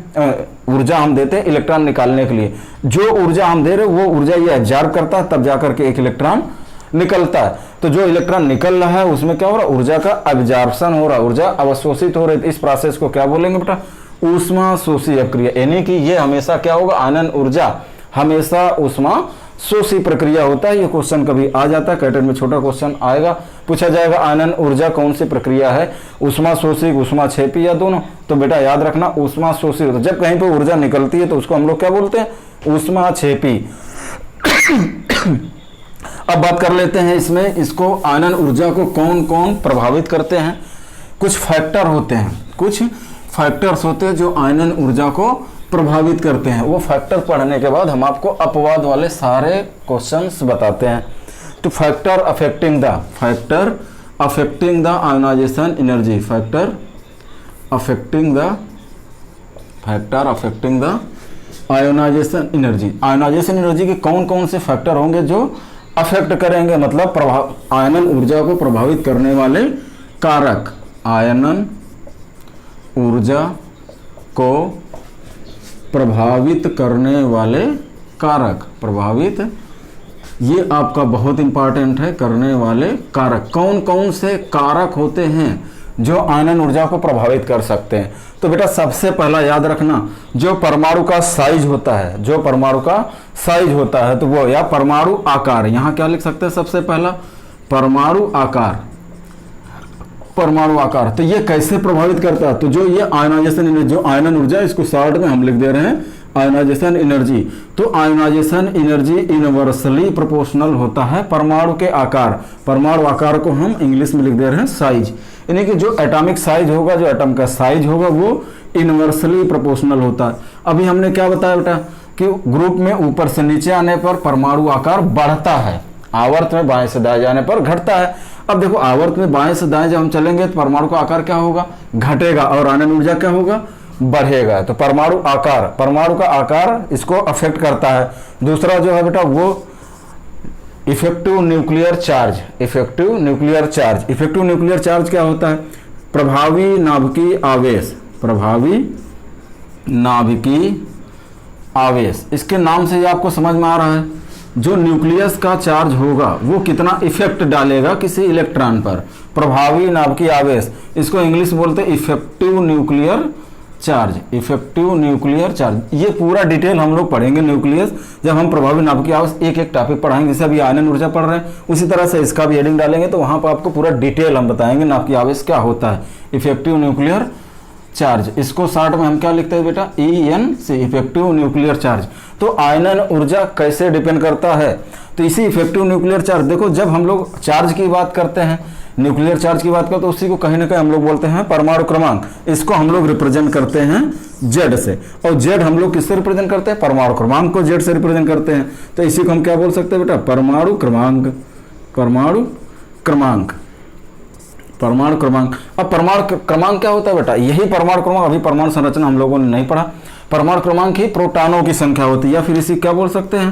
ऊर्जा हम देते हैं इलेक्ट्रॉन निकालने के लिए, जो ऊर्जा हम दे रहे हैं वो ऊर्जा ये एब्जॉर्ब करता है, तब जाकर के एक इलेक्ट्रॉन निकलता है। तो जो इलेक्ट्रॉन निकल रहा है उसमें क्या हो रहा है, ऊर्जा का एब्जॉर्प्शन हो रहा है, ऊर्जा अवशोषित हो रही है। इस प्रोसेस को क्या बोलेंगे बेटा, ऊष्माशोषी प्रक्रिया। यानी कि ये हमेशा क्या होगा, आयनन ऊर्जा हमेशा ऊष्माशोषी प्रक्रिया होता है। ये क्वेश्चन कभी आ जाता है, कैटेगरी में छोटा क्वेश्चन आएगा, पूछा जाएगा आयनन ऊर्जा कौन सी प्रक्रिया है, ऊष्माशोषी, ऊष्माक्षेपी या दोनों। तो बेटा याद रखना ऊष्माशोषी। तो जब कहीं पे ऊर्जा निकलती है तो उसको हम लोग क्या बोलते हैं, ऊष्माक्षेपी। अब बात कर लेते हैं इसमें, इसको आयनन ऊर्जा को कौन कौन प्रभावित करते हैं। कुछ फैक्टर होते हैं, कुछ फैक्टर्स होते हैं जो आयनन ऊर्जा को प्रभावित करते हैं। वो फैक्टर पढ़ने के बाद हम आपको अपवाद वाले सारे क्वेश्चंस बताते हैं। तो factor affecting the ionization energy, factor affecting the ionization energy. Ionization energy के कौन कौन से फैक्टर होंगे जो अफेक्ट करेंगे, मतलब आयनन ऊर्जा को प्रभावित करने वाले कारक, आयनन ऊर्जा को प्रभावित करने वाले कारक, प्रभावित ये आपका बहुत इंपॉर्टेंट है, करने वाले कारक। कौन कौन से कारक होते हैं जो आयनन ऊर्जा को प्रभावित कर सकते हैं? तो बेटा सबसे पहला याद रखना, जो परमाणु का साइज होता है, जो परमाणु का साइज होता है तो वो, या परमाणु आकार, यहाँ क्या लिख सकते हैं सबसे पहला, परमाणु आकार। परमाणु आकार तो ये कैसे प्रभावित करता है? तो जो ये आयनाइजेशन एनर्जी, जो आयनन ऊर्जा, इसको शॉर्ट में हम लिख दे रहे हैं आयनाइजेशन एनर्जी। तो आयनाइजेशन एनर्जी इनवर्सली प्रोपोर्शनल होता है परमाणु के आकार। परमाणु आकार को हम इंग्लिश में लिख दे रहे हैं साइज, यानी कि जो एटॉमिक साइज होगा, जो एटम का साइज होगा वो इनवर्सली प्रोपोर्शनल होता है। अभी हमने क्या बताया बेटा कि ग्रुप में ऊपर से नीचे आने पर परमाणु आकार बढ़ता है, आवर्त में बाएं से दाएं जाने पर घटता है। अब देखो आवर्त में बाएं से दाएं जब हम चलेंगे तो परमाणु का आकार क्या होगा, घटेगा, और आयनन ऊर्जा क्या होगा, बढ़ेगा। तो परमाणु आकार, परमाणु का आकार इसको अफेक्ट करता है। दूसरा जो है बेटा वो effective nuclear charge. Effective nuclear charge, effective nuclear charge क्या होता है, प्रभावी नाभिकीय आवेश। प्रभावी नाभिकीय आवेश, इसके नाम से ही आपको समझ में आ रहा है, जो न्यूक्लियस का चार्ज होगा वो कितना इफेक्ट डालेगा किसी इलेक्ट्रॉन पर। प्रभावी नाभिकीय आवेश, इसको इंग्लिश बोलते हैं effective nuclear charge. Effective nuclear charge, ये पूरा डिटेल हम लोग पढ़ेंगे न्यूक्लियस जब हम प्रभावी नाभिकीय आवेश एक एक टॉपिक पढ़ाएंगे। जैसे अभी आयनन ऊर्जा पढ़ रहे हैं उसी तरह से इसका भी हेडिंग डालेंगे तो वहां पर आपको पूरा डिटेल हम बताएंगे नाभिकीय आवेश क्या होता है, इफेक्टिव न्यूक्लियर चार्ज। इसको शॉर्ट में हम क्या लिखते हैं बेटा, ENC, इफेक्टिव न्यूक्लियर चार्ज। तो आयनन ऊर्जा कैसे डिपेंड करता है, तो इसी इफेक्टिव न्यूक्लियर चार्ज। देखो जब हम लोग चार्ज की बात करते हैं, न्यूक्लियर चार्ज की बात करते हैं, तो उसी को कहीं ना कहीं हम लोग बोलते हैं परमाणु क्रमांक। इसको हम लोग रिप्रेजेंट करते हैं Z से, और Z हम लोग किससे रिप्रेजेंट करते हैं, परमाणु क्रमांक को Z से रिप्रेजेंट करते हैं। तो इसी को हम क्या बोल सकते हैं बेटा, परमाणु क्रमांक। परमाणु क्रमांक, परमाणु क्रमांक। अब परमाणु क्रमांक क्या होता है बेटा, यही परमाणु क्रमांक, अभी परमाणु संरचना हम लोगों ने नहीं पढ़ा। परमाणु क्रमांक ही प्रोटॉनों की संख्या होती है, या फिर इसी क्या बोल सकते हैं,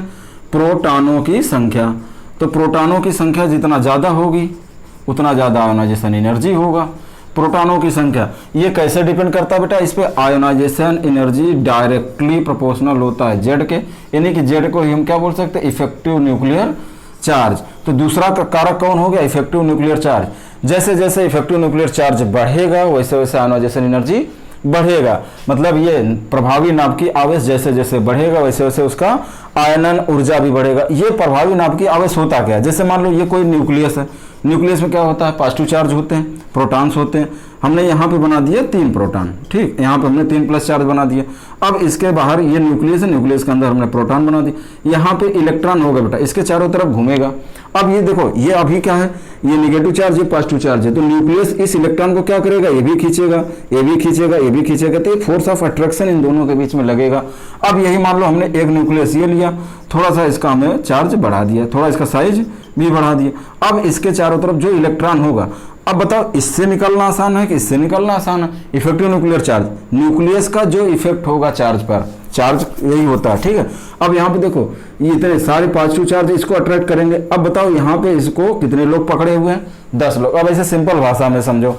प्रोटॉनों की संख्या। तो प्रोटॉनों की संख्या जितना ज़्यादा होगी उतना ज़्यादा आयोनाइजेशन एनर्जी होगा। प्रोटॉनों की संख्या, ये कैसे डिपेंड करता है बेटा, इस पे आयोनाइजेशन एनर्जी डायरेक्टली प्रोपोर्शनल होता है Z के, यानी कि Z को ही हम क्या बोल सकते हैं, इफेक्टिव न्यूक्लियर चार्ज। तो दूसरा कारक कौन हो गया, इफेक्टिव न्यूक्लियर चार्ज। जैसे जैसे इफेक्टिव न्यूक्लियर चार्ज बढ़ेगा वैसे वैसे आयोनाइजेशन एनर्जी बढ़ेगा। मतलब ये प्रभावी नाभिकीय आवेश जैसे जैसे बढ़ेगा वैसे वैसे उसका आयनन ऊर्जा भी बढ़ेगा। ये प्रभावी नाभिकीय आवेश होता क्या है, जैसे मान लो ये कोई न्यूक्लियस है, न्यूक्लियस में क्या होता है, पॉजिटिव चार्ज होते हैं, प्रोटॉन्स होते हैं। हमने यहाँ पे बना दिए 3 प्रोटॉन, ठीक, यहाँ पे हमने 3 प्लस चार्ज बना दिए। अब इसके बाहर ये न्यूक्लियस है, न्यूक्लियस के अंदर हमने प्रोटॉन बना दिए। यहाँ पे इलेक्ट्रॉन होगा बेटा, इसके चारों तरफ घूमेगा। अब ये देखो, ये अभी क्या है, ये निगेटिव चार्ज, ये पॉजिटिव चार्ज है, तो न्यूक्लियस इस इलेक्ट्रॉन को क्या करेगा, ये भी खींचेगा, ये भी खींचेगा, ये भी खींचेगा, तो ये फोर्स ऑफ अट्रैक्शन इन दोनों के बीच में लगेगा। अब यही मान लो हमने एक न्यूक्लियस ये लिया, थोड़ा सा इसका हमें चार्ज बढ़ा दिया, थोड़ा इसका साइज भी बढ़ा दिया। अब इसके चारों तरफ जो इलेक्ट्रॉन होगा, अब बताओ इससे निकलना आसान है कि इससे निकलना आसान है, इफेक्टिव न्यूक्लियर चार्ज। न्यूक्लियस का जो इफेक्ट होगा चार्ज पर, चार्ज यही होता है, ठीक है। अब यहाँ पे देखो ये इतने सारे पॉजिटिव चार्ज इसको अट्रैक्ट करेंगे। अब बताओ यहाँ पे इसको कितने लोग पकड़े हुए हैं, 10 लोग। अब ऐसे सिंपल भाषा में समझो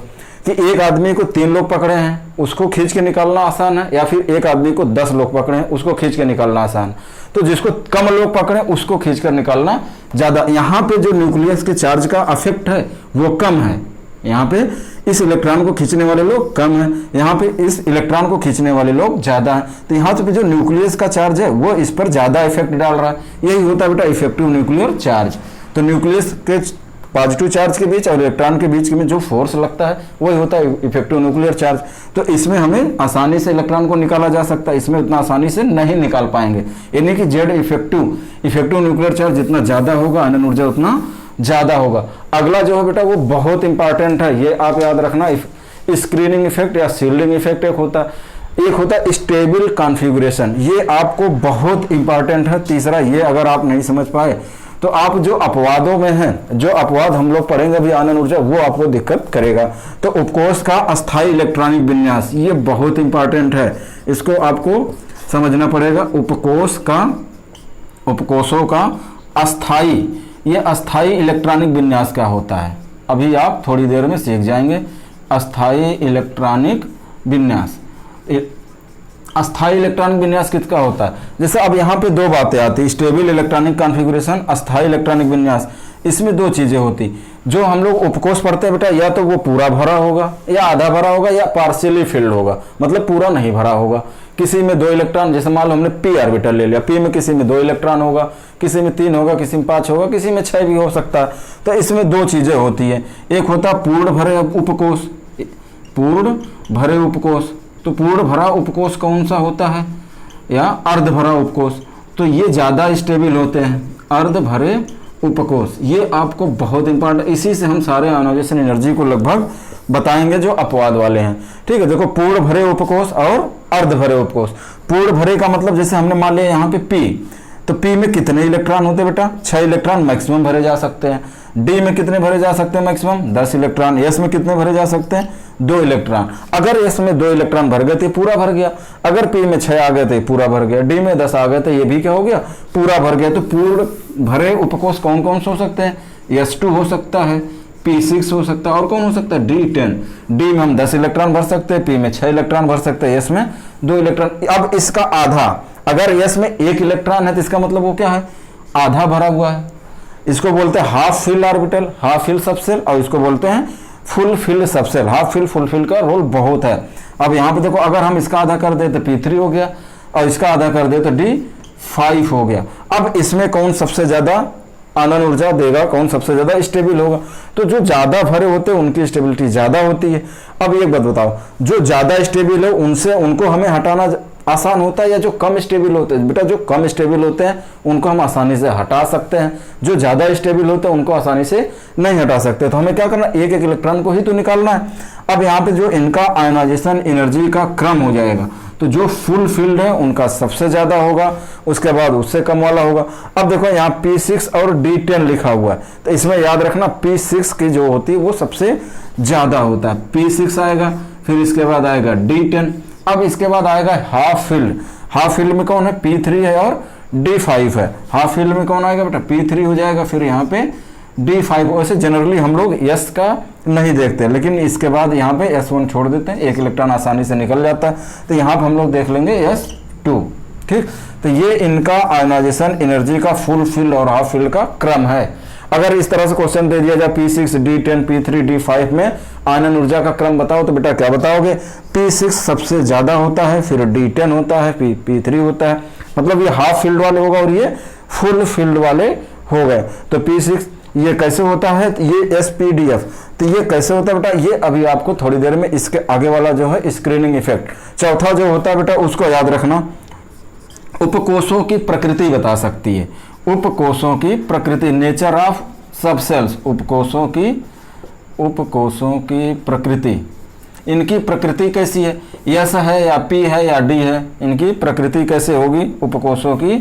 कि एक आदमी को 3 लोग पकड़े हैं, उसको खींच के निकालना आसान है, या फिर एक आदमी को 10 लोग पकड़े हैं, उसको खींच के निकालना आसान है। तो जिसको कम लोग पकड़े उसको खींच कर निकालना ज्यादा। यहाँ पे जो न्यूक्लियस के चार्ज का अफेक्ट है वो कम है, यहाँ पे इस इलेक्ट्रॉन को खींचने वाले लोग कम है, यहाँ पे इस इलेक्ट्रॉन को खींचने वाले लोग ज्यादा है। तो यहाँ पे जो न्यूक्लियस का चार्ज है वो इस पर ज्यादा इफेक्ट डाल रहा है, यही होता है बेटा इफेक्टिव न्यूक्लियर चार्ज। तो न्यूक्लियस के पॉजिटिव चार्ज के बीच और इलेक्ट्रॉन के बीच में जो फोर्स लगता है वही होता है इफेक्टिव न्यूक्लियर चार्ज। तो इसमें हमें आसानी से इलेक्ट्रॉन को निकाला जा सकता है, इसमें उतना आसानी से नहीं निकाल पाएंगे। यानी कि जेड इफेक्टिव न्यूक्लियर चार्ज जितना ज्यादा होगा आयनन ऊर्जा उतना ज्यादा होगा। अगला जो है बेटा वो बहुत इंपॉर्टेंट है, ये आप याद रखना, स्क्रीनिंग इफेक्ट या शील्डिंग इफेक्ट एक होता है स्टेबल कॉन्फ़िगरेशन। ये आपको बहुत इंपॉर्टेंट है। तीसरा ये अगर आप नहीं समझ पाए तो आप जो अपवादों में हैं, जो अपवाद हम लोग पढ़ेंगे अभी आयनन ऊर्जा, वो आपको दिक्कत करेगा। तो उपकोष का अस्थायी इलेक्ट्रॉनिक विन्यास, ये बहुत इंपॉर्टेंट है, इसको आपको समझना पड़ेगा। उपकोषों का अस्थायी, ये अस्थायी इलेक्ट्रॉनिक विन्यास क्या होता है अभी आप थोड़ी देर में सीख जाएंगे। अस्थायी इलेक्ट्रॉनिक विन्यास, अस्थायी इलेक्ट्रॉनिक विन्यास किसका होता है? जैसे अब यहाँ पे दो बातें आती, स्टेबल इलेक्ट्रॉनिक कॉन्फ़िगरेशन, अस्थायी इलेक्ट्रॉनिक विन्यास। इसमें दो चीजें होती, जो हम लोग उपकोष पढ़ते हैं बेटा, या तो वो पूरा भरा होगा या आधा भरा होगा या पार्शियली फिल्ड होगा, मतलब पूरा नहीं भरा होगा। किसी में 2 इलेक्ट्रॉन, जैसे मान लो हमने पी ऑर्बिटल ले लिया, पी में किसी में 2 इलेक्ट्रॉन होगा, किसी में 3 होगा, किसी में 5 होगा, किसी में 6 भी हो सकता है। तो इसमें दो चीजें होती है, एक होता है पूर्ण भरे उपकोष, पूर्ण भरे उपकोष। तो पूर्ण भरा उपकोष कौन सा होता है, या अर्ध भरा उपकोष। तो ये ज्यादा स्टेबल होते हैं, अर्ध भरे उपकोष। ये आपको बहुत इंपॉर्टेंट, इसी से हम सारे आयोनाइजेशन एनर्जी को लगभग बताएंगे जो अपवाद वाले हैं। ठीक है, देखो पूर्ण भरे उपकोष और अर्ध भरे उपकोष। पूर्ण भरे का मतलब जैसे हमने मान लिया यहाँ पे पी, तो पी में कितने इलेक्ट्रॉन होते हैं बेटा? 6 इलेक्ट्रॉन मैक्सिमम भरे जा सकते हैं। डी में कितने भरे जा सकते हैं मैक्सिमम? 10 इलेक्ट्रॉन। एस में कितने भरे जा सकते हैं? 2 इलेक्ट्रॉन। अगर एस में 2 इलेक्ट्रॉन भर गए थे पूरा भर गया, अगर पी में 6 आ गए थे पूरा भर गया, डी में 10 आ गए थे ये भी क्या हो गया? पूरा भर गया। तो पूर्ण भरे उपकोष कौन कौन से हो सकते हैं? S2 हो सकता है, P6 हो सकता है, और कौन हो सकता है? D10। डी में हम 10 इलेक्ट्रॉन भर सकते हैं, पी में 6 इलेक्ट्रॉन भर सकते हैं, एस में 2 इलेक्ट्रॉन। अब इसका आधा, अगर एस में 1 इलेक्ट्रॉन है तो इसका मतलब वो क्या है? आधा भरा हुआ है। इसको बोलते हैं half fill orbital, half fill subshell, और इसको बोलते हैं full fill subshell. Half fill full fill का रोल बहुत है। अब यहाँ पे देखो, अगर हम इसका आधा कर दे तो P3 हो गया, और इसका आधा कर दे तो D5 हो गया। अब इसमें कौन सबसे ज्यादा आनन ऊर्जा देगा, कौन सबसे ज्यादा स्टेबल होगा? तो जो ज्यादा भरे होते हैं उनकी स्टेबिलिटी ज्यादा होती है। अब एक बात बताओ, जो ज्यादा स्टेबल है उनसे उनको हमें हटाना आसान होता है, या जो कम स्टेबल होते हैं? बेटा जो कम स्टेबल होते हैं उनको हम आसानी से हटा सकते हैं, जो ज्यादा स्टेबल होते हैं उनको आसानी से नहीं हटा सकते। तो हमें क्या करना, एक एक इलेक्ट्रॉन को ही तो निकालना है। अब यहाँ पे जो इनका आयोनाइजेशन एनर्जी का क्रम हो जाएगा, तो जो फुल फील्ड है उनका सबसे ज्यादा होगा, उसके बाद उससे कम वाला होगा। अब देखो यहाँ P6 और D10 लिखा हुआ है, तो इसमें याद रखना P6 की जो होती है वो सबसे ज्यादा होता है। P6 आएगा, फिर इसके बाद आएगा D10, अब इसके बाद आएगा हाफ फील्ड। हाफ फील्ड में कौन है? P3 है और D5 है। हाफ फील्ड में कौन आएगा बेटा? P3 हो जाएगा, फिर यहाँ पे D5। वैसे जनरली हम लोग S का नहीं देखते, लेकिन इसके बाद यहाँ पे S1 छोड़ देते हैं, एक इलेक्ट्रॉन आसानी से निकल जाता है। तो यहाँ पे हम लोग देख लेंगे S2। ठीक, तो ये इनका आयोनाइजेशन एनर्जी का फुल फील्ड और हाफ फील्ड का क्रम है। अगर इस तरह से क्वेश्चन दे दिया जाए P6, D10, P3, D5 में आनन ऊर्जा का क्रम बताओ, तो बेटा क्या बताओगे? P6 सबसे ज्यादा होता है, फिर D10 होता है, P3 होता है। मतलब ये हाफ फील्ड वाले होगा और ये फुल फील्ड वाले हो गए। तो P6 ये कैसे होता है? ये SPDF। तो ये कैसे होता है बेटा? ये अभी आपको थोड़ी देर में इसके आगे वाला जो है स्क्रीनिंग इफेक्ट। चौथा जो होता है बेटा उसको याद रखना, उपकोषों की प्रकृति बता सकती है। उपकोषों की प्रकृति, नेचर ऑफ सब सेल्स। उपकोषों की प्रकृति, इनकी प्रकृति कैसी है? यस है या पी है या डी है? इनकी प्रकृति कैसे होगी? उपकोषों की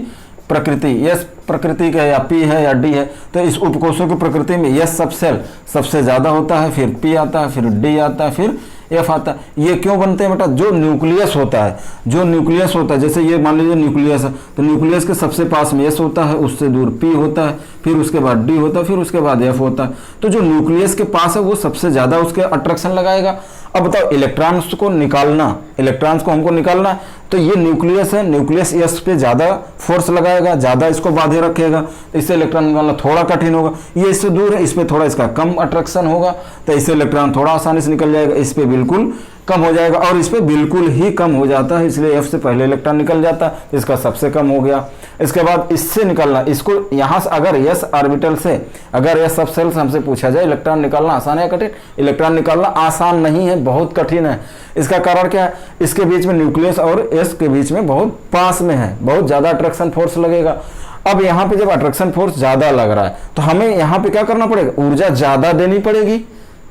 प्रकृति, यस प्रकृति का, या पी है या डी है? तो इस उपकोषों की प्रकृति में यस सब सेल सबसे ज्यादा होता है, फिर पी आता है, फिर डी आता है, फिर एफ आता है। ये क्यों बनते हैं बेटा? जो न्यूक्लियस होता है, जो न्यूक्लियस होता है, जैसे ये मान लीजिए न्यूक्लियस है, तो न्यूक्लियस के सबसे पास में एस होता है, उससे दूर पी होता है, फिर उसके बाद डी होता है, फिर उसके बाद एफ होता है। तो जो न्यूक्लियस के पास है वो सबसे ज्यादा उसके अट्रैक्शन लगाएगा। अब बताओ, इलेक्ट्रॉन्स को निकालना, इलेक्ट्रॉन्स को हमको निकालना, तो ये न्यूक्लियस है, न्यूक्लियस एस पे ज्यादा फोर्स लगाएगा, ज्यादा इसको बांधे रखेगा, तो इससे इलेक्ट्रॉन निकालना थोड़ा कठिन होगा। ये इससे दूर है, इस पे थोड़ा इसका कम अट्रैक्शन होगा, तो इससे इलेक्ट्रॉन थोड़ा आसानी से निकल जाएगा, इस पे बिल्कुल कम हो जाएगा, और इस पे बिल्कुल ही कम हो जाता है, इसलिए एफ से पहले इलेक्ट्रॉन निकल जाता है, इसका सबसे कम हो गया। इसके बाद इससे निकलना, इसको यहाँ से अगर एस ऑर्बिटल से, अगर एस सब सेल से हमसे पूछा जाए इलेक्ट्रॉन निकालना आसान है या कठिन? इलेक्ट्रॉन निकालना आसान नहीं है, बहुत कठिन है। इसका कारण क्या है? इसके बीच में न्यूक्लियस और एस के बीच में बहुत पास में है, बहुत ज्यादा अट्रैक्शन फोर्स लगेगा। अब यहाँ पे जब अट्रैक्शन फोर्स ज्यादा लग रहा है तो हमें यहाँ पे क्या करना पड़ेगा? ऊर्जा ज्यादा देनी पड़ेगी,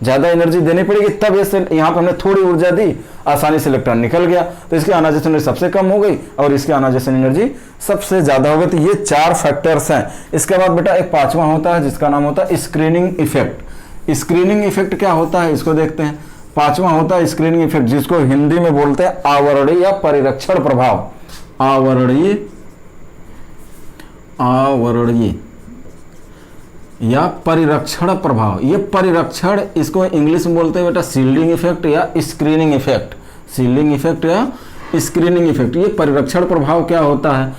ज्यादा एनर्जी देनी पड़ेगी, तब यहाँ पे हमने थोड़ी ऊर्जा दी, आसानी से इलेक्ट्रॉन निकल गया, तो इसकी आयोनाइजेशन एनर्जी सबसे कम हो गई और इसकी आयोनाइजेशन एनर्जी सबसे ज्यादा हो गई। तो ये 4 फैक्टर्स हैं। इसके बाद बेटा एक 5वां होता है जिसका नाम होता है स्क्रीनिंग इफेक्ट। स्क्रीनिंग इफेक्ट क्या होता है इसको देखते हैं। 5वां होता है स्क्रीनिंग इफेक्ट, जिसको हिंदी में बोलते हैं आवरणीय या परिरक्षण प्रभाव। आवरणीय या परिरक्षण प्रभाव। ये परिरक्षण, इसको इंग्लिश में बोलते हैं बेटा शील्डिंग इफेक्ट या स्क्रीनिंग इफेक्ट। शील्डिंग इफेक्ट या स्क्रीनिंग इफेक्ट। ये परिरक्षण प्रभाव क्या होता है,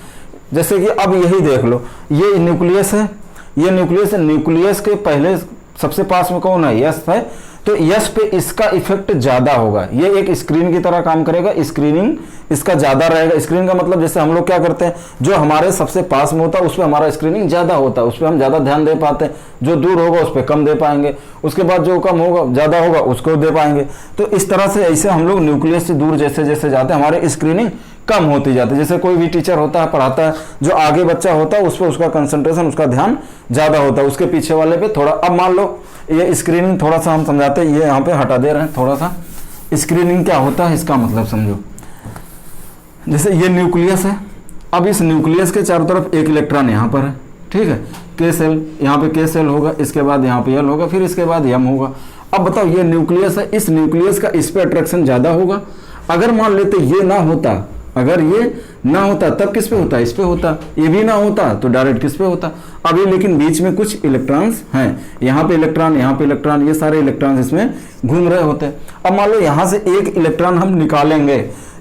जैसे कि अब यही देख लो, ये न्यूक्लियस है, ये न्यूक्लियस है, न्यूक्लियस के पहले सबसे पास में कौन है, यस है, तो यस पे इसका इफेक्ट ज्यादा होगा, ये एक स्क्रीन की तरह काम करेगा, स्क्रीनिंग इसका ज्यादा रहेगा। स्क्रीन का मतलब जैसे हम लोग क्या करते हैं, जो हमारे सबसे पास में होता है उस पर हमारा स्क्रीनिंग ज्यादा होता है, उस पर हम ज्यादा ध्यान दे पाते हैं, जो दूर होगा उस पर कम दे पाएंगे, उसके बाद जो कम होगा ज्यादा होगा उसको दे पाएंगे। तो इस तरह से ऐसे हम लोग न्यूक्लियस से दूर जैसे जैसे जाते हैं हमारे स्क्रीनिंग कम होती जाती है। जैसे कोई भी टीचर होता है पढ़ाता है, जो आगे बच्चा होता है उस पर उसका कंसंट्रेशन, उसका ध्यान ज्यादा होता है, उसके पीछे वाले पे थोड़ा। अब मान लो ये स्क्रीनिंग थोड़ा सा हम समझाते हैं, ये यहाँ पे हटा दे रहे हैं थोड़ा सा। स्क्रीनिंग क्या होता है इसका मतलब समझो, जैसे ये न्यूक्लियस है, अब इस न्यूक्लियस के चारों तरफ एक इलेक्ट्रॉन यहाँ पर है, ठीक है, के सेल, यहाँ पे के सेल होगा, इसके बाद यहाँ पे एल होगा, फिर इसके बाद एम होगा। अब बताओ ये न्यूक्लियस है, इस न्यूक्लियस का इस पे अट्रैक्शन ज्यादा होगा। अगर मान लेते ये ना होता, अगर ये ना होता तब किस पे होता, इस पे होता, ये भी ना होता तो डायरेक्ट किस पे होता। अभी लेकिन बीच में कुछ इलेक्ट्रॉन्स हैं, यहाँ पे इलेक्ट्रॉन, यहाँ पे इलेक्ट्रॉन, ये सारे इलेक्ट्रॉन्स इसमें घूम रहे होते हैं। अब मान लो यहाँ से एक इलेक्ट्रॉन हम निकालेंगे,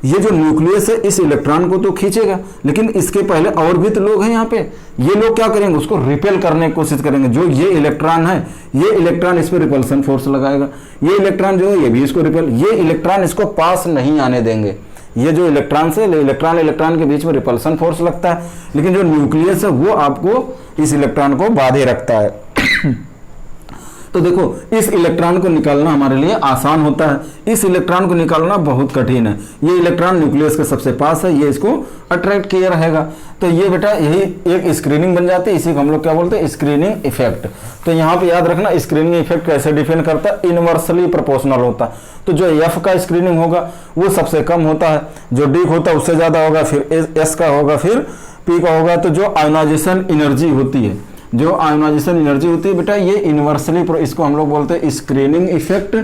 ये जो न्यूक्लियस है इस इलेक्ट्रॉन को तो खींचेगा, लेकिन इसके पहले और भी तो लोग हैं यहाँ पे, ये लोग क्या करेंगे, उसको रिपेल करने की कोशिश करेंगे। जो ये इलेक्ट्रॉन है, ये इलेक्ट्रॉन इस पर रिपल्सन फोर्स लगाएगा, ये इलेक्ट्रॉन जो है ये भी इसको रिपेल, ये इलेक्ट्रॉन इसको पास नहीं आने देंगे। ये जो इलेक्ट्रॉन से इलेक्ट्रॉन इलेक्ट्रॉन के बीच में रिपल्सन फोर्स लगता है, लेकिन जो न्यूक्लियस है वो आपको इस इलेक्ट्रॉन को बांधे रखता है। तो देखो इस इलेक्ट्रॉन को निकालना हमारे लिए आसान होता है, इस इलेक्ट्रॉन को निकालना बहुत कठिन है। ये इलेक्ट्रॉन न्यूक्लियस के सबसे पास है, ये इसको अट्रैक्ट किए रहेगा, तो ये बेटा यही एक स्क्रीनिंग बन जाती है। इसी को हम लोग क्या बोलते हैं, स्क्रीनिंग इफेक्ट। तो यहाँ पे याद रखना स्क्रीनिंग इफेक्ट कैसे डिफाइन करता है, इनवर्सली प्रोपोर्शनल होता है। तो जो एफ का स्क्रीनिंग होगा वो सबसे कम होता है, जो डी होता है उससे ज्यादा होगा, फिर एस का होगा, फिर पी का होगा। तो जो आयोनाइजेशन एनर्जी होती है, जो आयोनाइजेशन एनर्जी होती है बेटा, ये इनवर्सली, इसको हम लोग बोलते हैं स्क्रीनिंग इफेक्ट,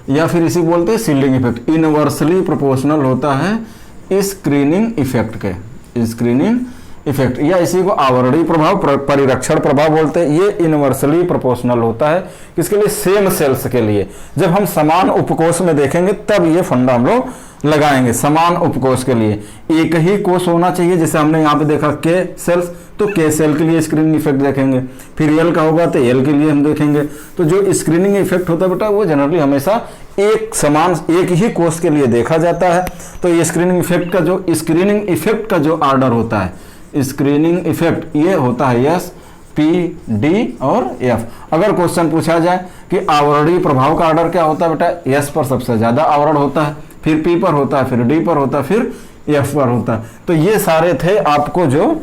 या फिर इसी बोलते हैं शील्डिंग इफेक्ट। इनवर्सली प्रोपोर्शनल होता है स्क्रीनिंग इफेक्ट के, स्क्रीनिंग इफेक्ट, या इसी को आवरणीय प्रभाव, परिरक्षण प्रभाव बोलते हैं। ये इनवर्सली प्रोपोर्शनल होता है किसके लिए, सेम सेल्स के लिए। जब हम समान उपकोष में देखेंगे तब ये फंडा हम लोग लगाएंगे। समान उपकोष के लिए एक ही कोष होना चाहिए, जैसे हमने यहाँ पे देखा के सेल्स, तो के सेल के लिए स्क्रीनिंग इफेक्ट देखेंगे, फिर एल का होगा तो एल के लिए हम देखेंगे। तो जो स्क्रीनिंग इफेक्ट होता है बेटा वो जनरली हमेशा एक समान, एक ही कोष के लिए देखा जाता है। तो ये स्क्रीनिंग इफेक्ट का जो स्क्रीनिंग इफेक्ट का जो ऑर्डर होता है, स्क्रीनिंग इफेक्ट ये होता है एस, पी, डी और एफ। अगर क्वेश्चन पूछा जाए कि आवरणीय प्रभाव का ऑर्डर क्या होता है बेटा, एस पर सबसे ज्यादा आवरण होता है, फिर पी पर होता है, फिर डी पर होता है, फिर एफ पर होता है। तो ये सारे थे आपको जो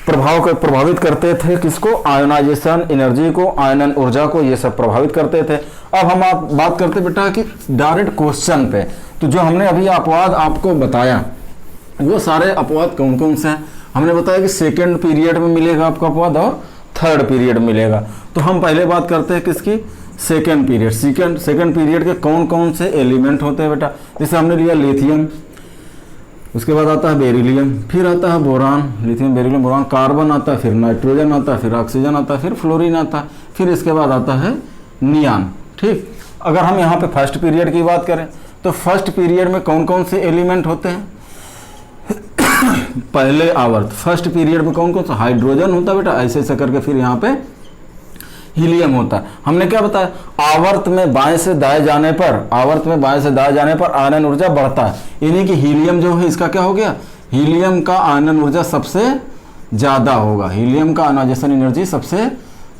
प्रभाव को प्रभावित करते थे, किसको, आयोनाइजेशन एनर्जी को, आयनन ऊर्जा को, ये सब प्रभावित करते थे। अब हम आप बात करते बेटा कि डायरेक्ट क्वेश्चन पे, तो जो हमने अभी अपवाद आपको बताया वो सारे अपवाद कौन कौन से हैं, हमने बताया कि सेकेंड पीरियड में मिलेगा आपको अपवाद और थर्ड पीरियड मिलेगा। तो हम पहले बात करते हैं किसकी, सेकेंड पीरियड। सेकेंड पीरियड के कौन कौन से एलिमेंट होते हैं बेटा, जैसे हमने लिया लिथियम, उसके बाद आता है बेरिलियम, फिर आता है boron, lithium beryllium boron, carbon आता है, फिर नाइट्रोजन आता है, फिर ऑक्सीजन आता है, फिर फ्लोरीन आता है, फिर इसके बाद आता है नियान। ठीक, अगर हम यहाँ पे फर्स्ट पीरियड की बात करें तो फर्स्ट पीरियड में कौन कौन से एलिमेंट होते हैं, पहले आवर्त फर्स्ट पीरियड में कौन कौन सा, हाइड्रोजन होता है बेटा, ऐसे ऐसे करके, फिर यहाँ पे हीलियम होता है। हमने क्या बताया, आवर्त में बाएं से दाएं जाने पर, आवर्त में बाएं से दाएं जाने पर आयनन ऊर्जा बढ़ता है, यानी कि हीलियम जो है इसका क्या हो गया, हीलियम का आयनन ऊर्जा सबसे ज्यादा होगा, हीलियम का आयनाइजेशन एनर्जी सबसे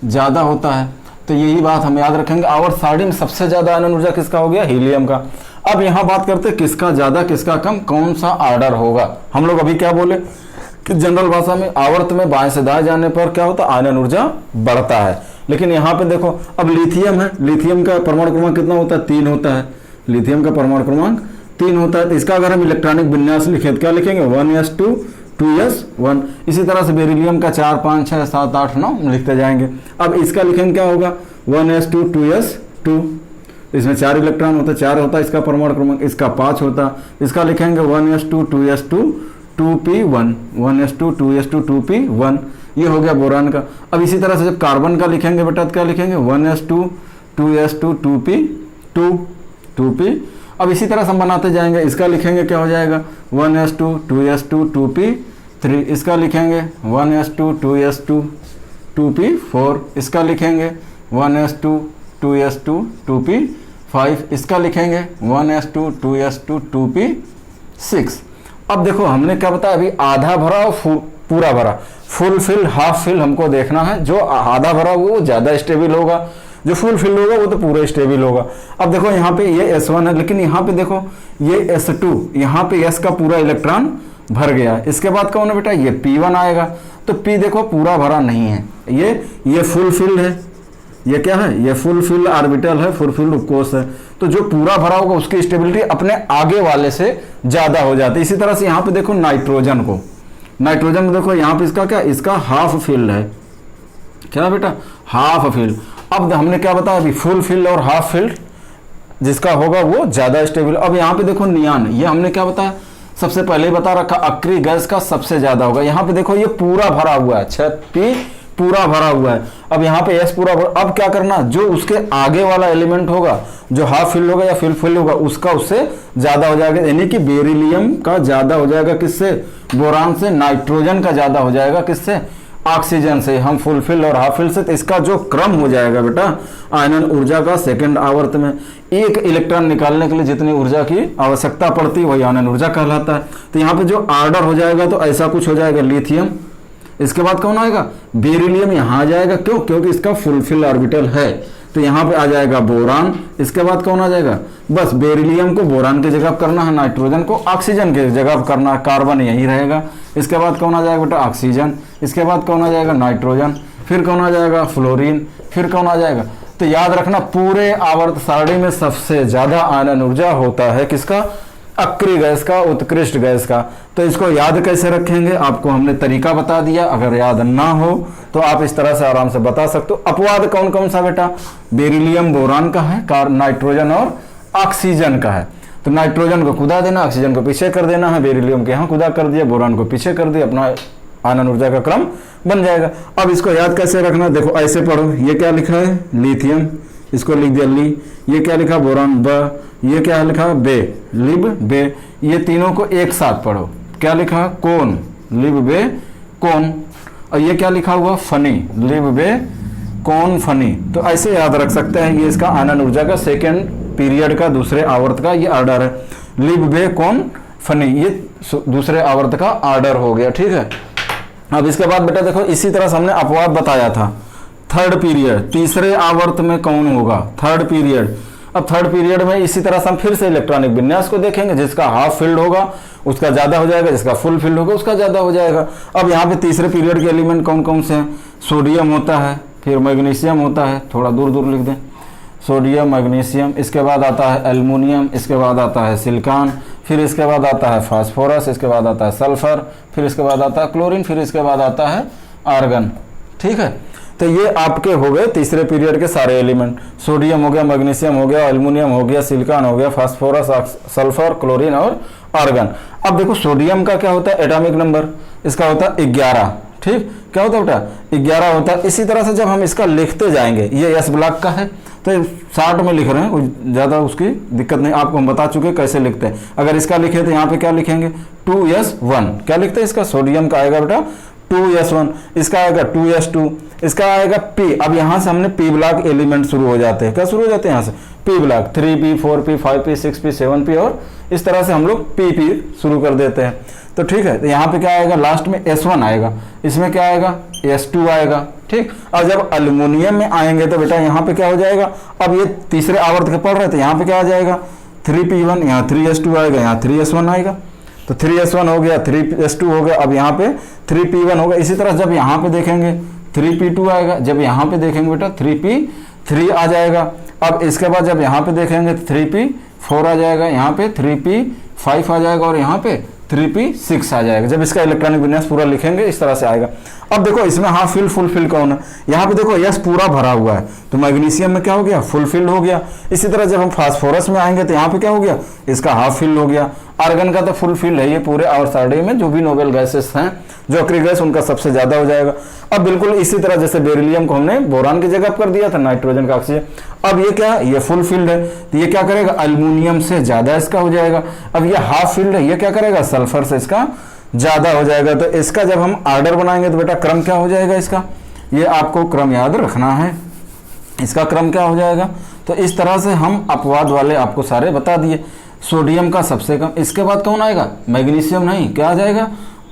ज्यादा होता है। तो यही बात हम याद रखेंगे। आवर्त सारणी में सबसे ज्यादा आयनन ऊर्जा किसका हो गया, हीलियम का। अब यहाँ बात करते हैं किसका ज्यादा किसका कम, कौन सा ऑर्डर होगा। हम लोग अभी क्या बोले कि जनरल भाषा में आवर्त में बाएं से दाएं जाने पर क्या होता है, आयनन ऊर्जा बढ़ता है। लेकिन यहाँ पे देखो अब लिथियम है, लिथियम का परमाणु क्रमांक कितना होता है, 3 होता है, लिथियम का परमाणु क्रमांक 3 होता है। तो इसका अगर हम इलेक्ट्रॉनिक विन्यास लिखें तो क्या लिखेंगे, 1s2 2s1। इसी तरह से बेरिलियम का 4 5 6 7 8 9 लिखते जाएंगे। अब इसका लिखेंगे क्या होगा, 1s2 2s2, इसमें 4 इलेक्ट्रॉन होता है, 4 होता है इसका परमाणु क्रमांक, इसका 5 होता है। इसका लिखेंगे 1s2 2s2 2p1, 1s2 2s2 2p1, ये हो गया बोरान का। अब इसी तरह से जब कार्बन का लिखेंगे बेटा तो क्या लिखेंगे, 1s2 2s2 2p2 2p, अब इसी तरह से हम बनाते जाएंगे। इसका लिखेंगे क्या हो जाएगा 1s2 2s2 2p3, इसका लिखेंगे 1s2 2s2 2p4, इसका लिखेंगे 1s2 2s2 2p5, इसका लिखेंगे 1s2 2s2 2p6। अब देखो हमने क्या बताया अभी, आधा भरा और पूरा भरा, फुल फिल हाफ फिल हमको देखना है। जो आधा भरा वो ज़्यादा स्टेबल होगा, जो फुल फिल होगा वो तो पूरा स्टेबल होगा। अब देखो यहाँ पे ये S1 है, लेकिन यहाँ पे देखो ये S2, यहाँ पे S का पूरा इलेक्ट्रॉन भर गया। इसके बाद कौन है बेटा, ये P1 आएगा। तो P देखो पूरा भरा नहीं है, ये फुल फिल है, ये क्या है, ये फुल फिल ऑर्बिटल है, फुल फिल कोष है। तो जो पूरा भरा होगा उसकी स्टेबिलिटी अपने आगे वाले से ज़्यादा हो जाती है। इसी तरह से यहाँ पे देखो नाइट्रोजन को, नाइट्रोजन में देखो यहाँ पे इसका क्या, इसका हाफ फिल है, क्या बेटा हाफ फिल। अब हमने क्या बताया अभी, फुल फिल और हाफ फिल जिसका होगा वो ज़्यादा स्टेबल। अब यहाँ पे देखो नियान, ये हमने क्या बताया, सबसे पहले ही बता रखा, अक्रिय गैस का सबसे ज़्यादा होगा। यहाँ पे देखो ये पूरा भरा हुआ है, 6p पूरा भरा हुआ है। अब यहाँ पे S पूरा भरा, अब क्या करना, जो उसके आगे वाला एलिमेंट होगा, जो हाफ फिल होगा या फिल फिल होगा, उसका उससे ज़्यादा हो जाएगा। यानी कि बेरिलियम का ज़्यादा हो जाएगा किससे, बोरान से। नाइट्रोजन का ज़्यादा हो जाएगा किससे, ऑक्सीजन से। हम फुल फिल और हाफ फिल से, तो इसका जो क्रम हो जाएगा बेटा आयनन ऊर्जा का सेकंड आवर्त में, एक इलेक्ट्रॉन निकालने के लिए जितनी ऊर्जा की आवश्यकता पड़ती है वही आयनन ऊर्जा कहलाता है। तो यहाँ पे जो ऑर्डर हो जाएगा तो ऐसा कुछ हो जाएगा, लिथियम, इसके बाद कौन आएगा, बेरिलियम यहाँ आ जाएगा। क्यों, क्योंकि इसका फुल फिल ऑर्बिटल है। तो यहाँ पे आ जाएगा बोरान, इसके बाद कौन आ जाएगा, बस बेरिलियम को बोरान की जगह करना है, नाइट्रोजन को ऑक्सीजन की जगह करना है, कार्बन यही रहेगा। इसके बाद कौन आ जाएगा बेटा, ऑक्सीजन, इसके बाद कौन आ जाएगा, नाइट्रोजन, फिर कौन आ जाएगा, फ्लोरीन, फिर कौन आ जाएगा। तो याद रखना पूरे आवर्त सारणी में सबसे ज्यादा आयनन ऊर्जा होता है किसका, अक्रिय गैस का, उत्कृष्ट गैस का। तो इसको याद कैसे रखेंगे, आपको हमने तरीका बता दिया। अगर याद ना हो तो आप इस तरह से आराम से बता सकते हो। अपवाद कौन कौन सा बेटा, बेरिलियम बोरान का है, नाइट्रोजन और ऑक्सीजन का है। तो नाइट्रोजन को खुदा देना, ऑक्सीजन को पीछे कर देना है, बेरिलियम के यहाँ खुदा कर दिया, बोरान को पीछे कर दिया, अपना आयनन ऊर्जा का क्रम बन जाएगा। अब इसको याद कैसे रखना, देखो ऐसे पढ़ो, ये क्या लिखा है, लिथियम, इसको लिख दिया ली, ये क्या लिखा, बोरान ब, ये क्या लिखा, बे, लिब बे। ये तीनों को एक साथ पढ़ो, क्या लिखा, कोन, लिब बे कोन। और ये क्या लिखा हुआ, फनी, लिब बे कोन फनी। तो ऐसे याद रख सकते हैं, ये इसका आयनन ऊर्जा का सेकेंड पीरियड का दूसरे आवर्त का ये ऑर्डर है, लिब बे कोन फनी, ये दूसरे आवर्त का ऑर्डर हो गया। ठीक है, अब इसके बाद बेटा देखो इसी तरह से हमने अपवाद बताया था, थर्ड पीरियड, तीसरे आवर्त में कौन होगा, थर्ड पीरियड। अब थर्ड पीरियड में इसी तरह से हम फिर से इलेक्ट्रॉनिक विन्यास को देखेंगे, जिसका हाफ फील्ड होगा उसका ज्यादा हो जाएगा, जिसका फुल फील्ड होगा उसका ज्यादा हो जाएगा। अब यहाँ पे तीसरे पीरियड के एलिमेंट कौन कौन से हैं, सोडियम होता है, फिर मैग्नीशियम होता है, थोड़ा दूर दूर लिख दें, सोडियम मैग्नीशियम, इसके बाद आता है एल्युमिनियम, इसके बाद आता है सिलिकॉन, फिर इसके बाद आता है फास्फोरस, इसके बाद आता है सल्फर, फिर इसके बाद आता है क्लोरीन, फिर इसके बाद आता है आर्गन। ठीक है, तो ये आपके हो गए तीसरे पीरियड के सारे एलिमेंट, सोडियम हो गया, मैग्नीशियम हो गया, एल्युमिनियम हो गया, सिलिकॉन हो गया, फास्फोरस, सल्फर, क्लोरीन और आर्गन। अब देखो सोडियम का क्या होता है, एटॉमिक नंबर इसका होता है 11। ठीक, क्या होता है बेटा, 11 होता है। इसी तरह से जब हम इसका लिखते जाएंगे, ये एस ब्लॉक का है तो शार्ट में लिख रहे हैं, ज़्यादा उसकी दिक्कत नहीं, आपको हम बता चुके कैसे लिखते हैं। अगर इसका लिखे तो यहाँ पे क्या लिखेंगे, 2s1, क्या लिखते हैं इसका, सोडियम का आएगा बेटा 2s1, इसका आएगा 2s2, इसका आएगा P। अब यहाँ से हमने P ब्लॉक एलिमेंट शुरू हो जाते हैं, क्या शुरू हो जाते हैं यहाँ से, P block 3p 4p 5p 6p 7p और इस तरह से हम लोग PP शुरू कर देते हैं। तो ठीक है, तो यहाँ पे क्या आएगा, लास्ट में S1 आएगा, इसमें क्या आएगा, S2 आएगा। ठीक, और जब एल्युमिनियम में आएंगे तो बेटा यहाँ पे क्या हो जाएगा, अब ये तीसरे आवर्त के पढ़ रहे थे, यहाँ पे क्या आ जाएगा 3p1, यहाँ 3s2 आएगा, यहाँ 3s1 आएगा, तो 3s1 हो गया, 3s2 हो गया, अब यहाँ पे 3p1 होगा। इसी तरह जब यहाँ पे देखेंगे 3p2 आएगा, जब यहाँ पे देखेंगे बेटा 3p3 आ जाएगा। अब इसके बाद जब यहाँ पे देखेंगे 3p4 आ जाएगा, यहाँ पे 3p5 आ जाएगा और यहाँ पे 3p6 आ जाएगा। जब इसका इलेक्ट्रॉनिक विन्यास पूरा लिखेंगे इस तरह से आएगा। अब देखो इसमें हाफ फिल फुल फिल कौन है, यहाँ पे देखो यस पूरा भरा हुआ है, तो मैग्नीशियम में क्या हो गया, फुल फिल हो गया। इसी तरह जब हम फास्फोरस में आएंगे तो यहाँ पे क्या हो गया, इसका हाफ फिल हो गया। आर्गन का तो फुल फिल है, ये पूरे आवर्त सारणी में जो भी नोबेल गैसेस हैं, जो अक्रिय गैस, उनका सबसे ज्यादा हो जाएगा। अब बिल्कुल इसी तरह जैसे बेरिलियम को हमने बोरान की जगह कर दिया था, नाइट्रोजन का ऑक्सीजन, अब ये क्या, ये फुल फील्ड है, तो ये क्या करेगा, एल्युमिनियम से ज्यादा इसका हो जाएगा। अब ये हाफ फील्ड है, ये क्या करेगा, सल्फर से इसका ज्यादा हो जाएगा। तो इसका जब हम ऑर्डर बनाएंगे तो बेटा क्रम क्या हो जाएगा इसका, ये आपको क्रम याद रखना है, इसका क्रम क्या हो जाएगा। तो इस तरह से हम अपवाद वाले आपको सारे बता दिए। सोडियम का सबसे कम, इसके बाद कौन आएगा, मैग्नीशियम नहीं, क्या आ जाएगा,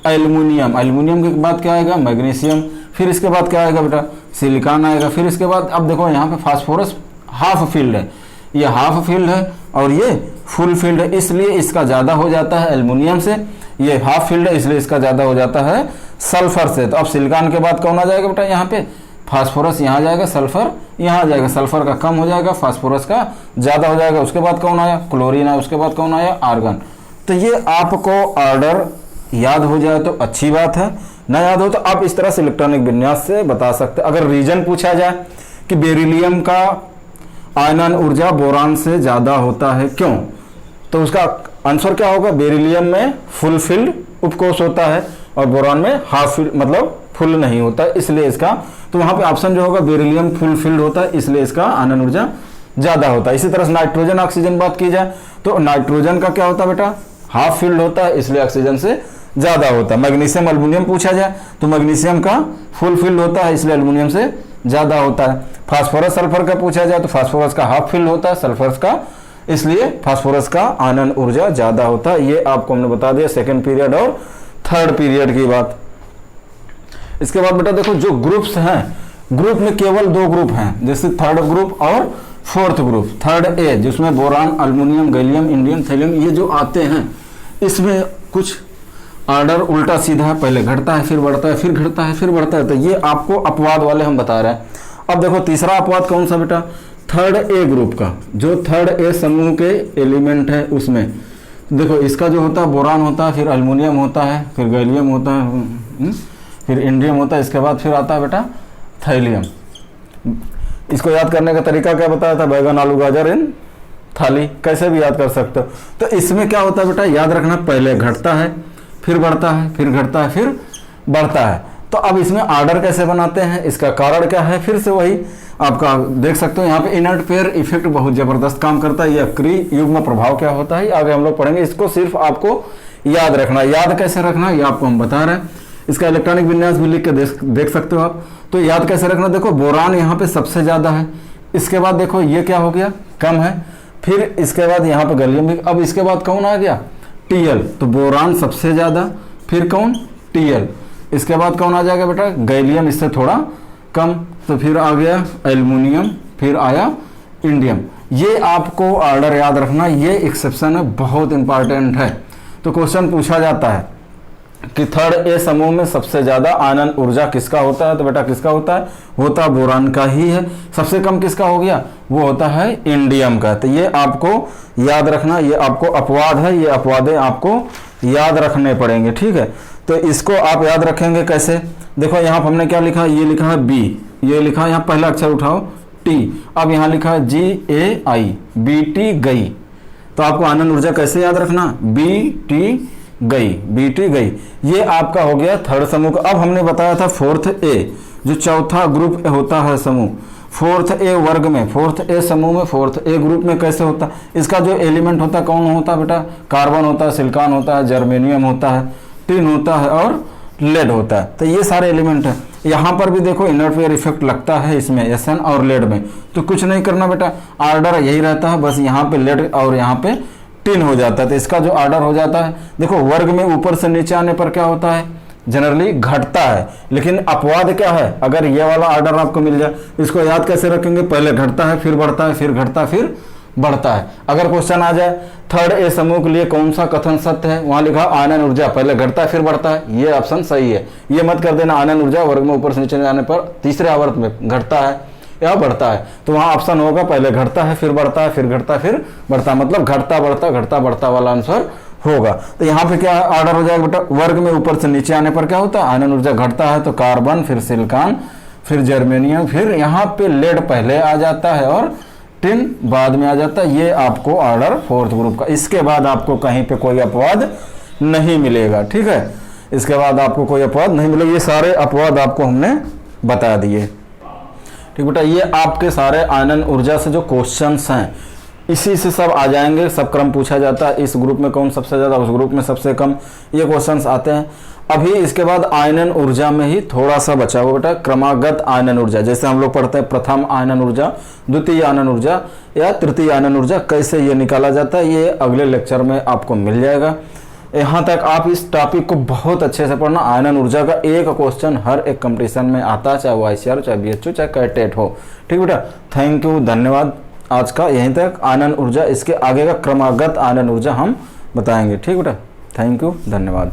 एल्युमिनियम। एल्युमिनियम के बाद क्या आएगा, मैग्नीशियम। फिर इसके बाद क्या आएगा बेटा, सिलिकॉन आएगा। फिर इसके बाद अब देखो यहाँ पे फास्फोरस हाफ फील्ड है, ये हाफ फील्ड है और ये फुल फील्ड है, इसलिए इसका ज़्यादा हो जाता है एल्युमिनियम से। ये हाफ फील्ड है इसलिए इसका ज़्यादा हो जाता है सल्फर से। तो अब सिलिकॉन के बाद कौन आ जाएगा बेटा, यहाँ पे फास्फोरस यहाँ आ जाएगा, सल्फर यहाँ आ जाएगा। सल्फर का कम हो जाएगा, फास्फोरस का ज़्यादा हो जाएगा। उसके बाद कौन आया, क्लोरीन आया। उसके बाद कौन आया, आर्गन। तो ये आपको ऑर्डर याद हो जाए तो अच्छी बात है, ना याद हो तो आप इस तरह से इलेक्ट्रॉनिक विन्यास से बता सकते हैं। अगर रीजन पूछा जाए कि बेरिलियम का आयनन ऊर्जा बोरान से ज़्यादा होता है क्यों, तो उसका आंसर क्या होगा, बेरिलियम में फुल फील्ड उपकोष होता है और बोरान में हाफ फील्ड मतलब फुल नहीं होता, इसलिए इसका, तो वहाँ पे ऑप्शन जो होगा बेरिलियम फुल फील्ड होता है, इसलिए इसका आयनन ऊर्जा ज़्यादा होता है। इसी तरह से नाइट्रोजन ऑक्सीजन बात की जाए तो नाइट्रोजन का क्या होता है बेटा, हाफ फील्ड होता है, इसलिए ऑक्सीजन से ज़्यादा होता है। मैग्नीशियम एल्युमिनियम पूछा जाए तो मैग्नीशियम का फुल फील्ड होता है, इसलिए एल्युमिनियम से ज़्यादा होता है। फास्फोरस सल्फर का पूछा जाए तो फास्फोरस का हाफ फील्ड होता है सल्फर का, इसलिए फास्फोरस का आयनन ऊर्जा ज़्यादा होता है। ये आपको हमने बता दिया सेकेंड पीरियड और थर्ड पीरियड की बात। इसके बाद बेटा देखो जो ग्रुप्स हैं, ग्रुप में केवल दो ग्रुप हैं, जैसे थर्ड ग्रुप और फोर्थ ग्रुप। थर्ड ए जिसमें boron, aluminium, gallium, indium, thallium ये जो आते हैं, इसमें कुछ ऑर्डर उल्टा सीधा है, पहले घटता है फिर बढ़ता है, फिर घटता है फिर बढ़ता है। तो ये आपको अपवाद वाले हम बता रहे हैं। अब देखो तीसरा अपवाद कौन सा बेटा, थर्ड ए ग्रुप का, जो थर्ड ए समूह के एलिमेंट है उसमें देखो इसका जो होता है बोरान होता है, फिर एल्युमिनियम होता है, फिर गैलियम होता है, फिर इंडियम होता है, इसके बाद फिर आता है बेटा थैलियम। इसको याद करने का तरीका क्या बताया था, बैगन आलू गाजर इन थाली, कैसे भी याद कर सकते हो। तो इसमें क्या होता है बेटा, याद रखना पहले घटता है फिर बढ़ता है, फिर घटता है फिर बढ़ता है। तो अब इसमें ऑर्डर कैसे बनाते हैं, इसका कारण क्या है, फिर से वही आपका देख सकते हो यहाँ पे इनर्ट पेयर इफेक्ट बहुत जबरदस्त काम करता है। ये अक्रिय युग्म प्रभाव क्या होता है आगे हम लोग पढ़ेंगे, इसको सिर्फ आपको याद रखना। याद कैसे रखना ये आपको हम बता रहे हैं। इसका इलेक्ट्रॉनिक विन्यास भी लिख के देख सकते हो आप। तो याद कैसे रखना, देखो बोरान यहाँ पे सबसे ज्यादा है, इसके बाद देखो ये क्या हो गया, कम है, फिर इसके बाद यहाँ पे गैलियम भी। अब इसके बाद कौन आ गया, टीएल। तो बोरान सबसे ज्यादा, फिर कौन, टीएल। इसके बाद कौन आ जाएगा बेटा, गैलियम, इससे थोड़ा कम, तो फिर आ गया एल्युमिनियम, फिर आया इंडियम। ये आपको ऑर्डर याद रखना, ये एक्सेप्शन है, बहुत इंपॉर्टेंट है। तो क्वेश्चन पूछा जाता है कि थर्ड ए समूह में सबसे ज्यादा आयनन ऊर्जा किसका होता है, तो बेटा किसका होता है, होता बोरान का ही है। सबसे कम किसका हो गया, वो होता है इंडियम का। तो ये आपको याद रखना, ये आपको अपवाद है, ये अपवादें आपको याद रखने पड़ेंगे, ठीक है। तो इसको आप याद रखेंगे कैसे, देखो यहाँ पर हमने क्या लिखा, ये लिखा है बी, ये लिखा है यहाँ पहला अक्षर उठाओ टी, अब यहाँ लिखा है GAI, BT गई। तो आपको आयनन ऊर्जा कैसे याद रखना, BT गई, BT गई। ये आपका हो गया थर्ड समूह का। अब हमने बताया था फोर्थ ए, जो चौथा ग्रुप होता है समूह, फोर्थ ए वर्ग में, फोर्थ ए समूह में, फोर्थ ए ग्रुप में कैसे होता है। इसका जो एलिमेंट होता है कौन होता है बेटा, कार्बन होता है, सिलिकॉन होता है, जर्मेनियम होता है, टिन होता है और लेड होता है। तो ये सारे एलिमेंट हैं। यहाँ पर भी देखो इनर्ट पेयर इफेक्ट लगता है इसमें, SN और लेड में। तो कुछ नहीं करना बेटा, ऑर्डर यही रहता है, बस यहाँ पे लेड और यहाँ पे टिन हो जाता है। तो इसका जो ऑर्डर हो जाता है, देखो वर्ग में ऊपर से नीचे आने पर क्या होता है, जनरली घटता है। लेकिन अपवाद क्या है, अगर ये वाला ऑर्डर आपको मिल जाए, इसको याद कैसे रखेंगे, पहले घटता है फिर बढ़ता है, फिर घटता है फिर बढ़ता है। अगर क्वेश्चन आ जाए थर्ड ए समूह के लिए कौन सा कथन सत्य है, वहां लिखा आयनन ऊर्जा पहले घटता है फिर बढ़ता है, ये ऑप्शन सही है। ये मत कर देना आयनन ऊर्जा वर्ग में ऊपर से नीचे जाने पर तीसरे आवर्त में घटता है या बढ़ता है, तो वहां ऑप्शन होगा पहले घटता है फिर बढ़ता है, फिर घटता है फिर बढ़ता है, मतलब घटता बढ़ता वाला आंसर होगा। तो यहाँ पे क्या ऑर्डर हो जाएगा बेटा, वर्ग में ऊपर से नीचे आने पर क्या होता है, आयनन ऊर्जा घटता है तो कार्बन, फिर सिलिकॉन, फिर जर्मेनियम, फिर यहाँ पे लेड पहले आ जाता है और टिन बाद में आ जाता है। ये आपको ऑर्डर फोर्थ ग्रुप का। इसके बाद आपको कहीं पे कोई अपवाद नहीं मिलेगा, ठीक है। इसके बाद आपको कोई अपवाद नहीं मिलेगा, ये सारे अपवाद आपको हमने बता दिए। ठीक बेटा, ये आपके सारे आयनन ऊर्जा से जो क्वेश्चंस हैं इसी से सब आ जाएंगे। सब क्रम पूछा जाता है, इस ग्रुप में कौन सबसे ज़्यादा, उस ग्रुप में सबसे कम, ये क्वेश्चंस आते हैं। अभी इसके बाद आयनन ऊर्जा में ही थोड़ा सा बचा हुआ बेटा, क्रमागत आयनन ऊर्जा, जैसे हम लोग पढ़ते हैं प्रथम आयनन ऊर्जा, द्वितीय आयनन ऊर्जा या तृतीय आयनन ऊर्जा, कैसे ये निकाला जाता है ये अगले लेक्चर में आपको मिल जाएगा। यहाँ तक आप इस टॉपिक को बहुत अच्छे से पढ़ना। आयनन ऊर्जा का एक क्वेश्चन हर एक कंपटीशन में आता है, चाहे वो ICR, चाहे BHU, चाहे कैटेट हो। ठीक बेटा, थैंक यू, धन्यवाद। आज का यहीं तक आयनन ऊर्जा, इसके आगे का क्रमागत आयनन ऊर्जा हम बताएंगे। ठीक बेटा, थैंक यू, धन्यवाद।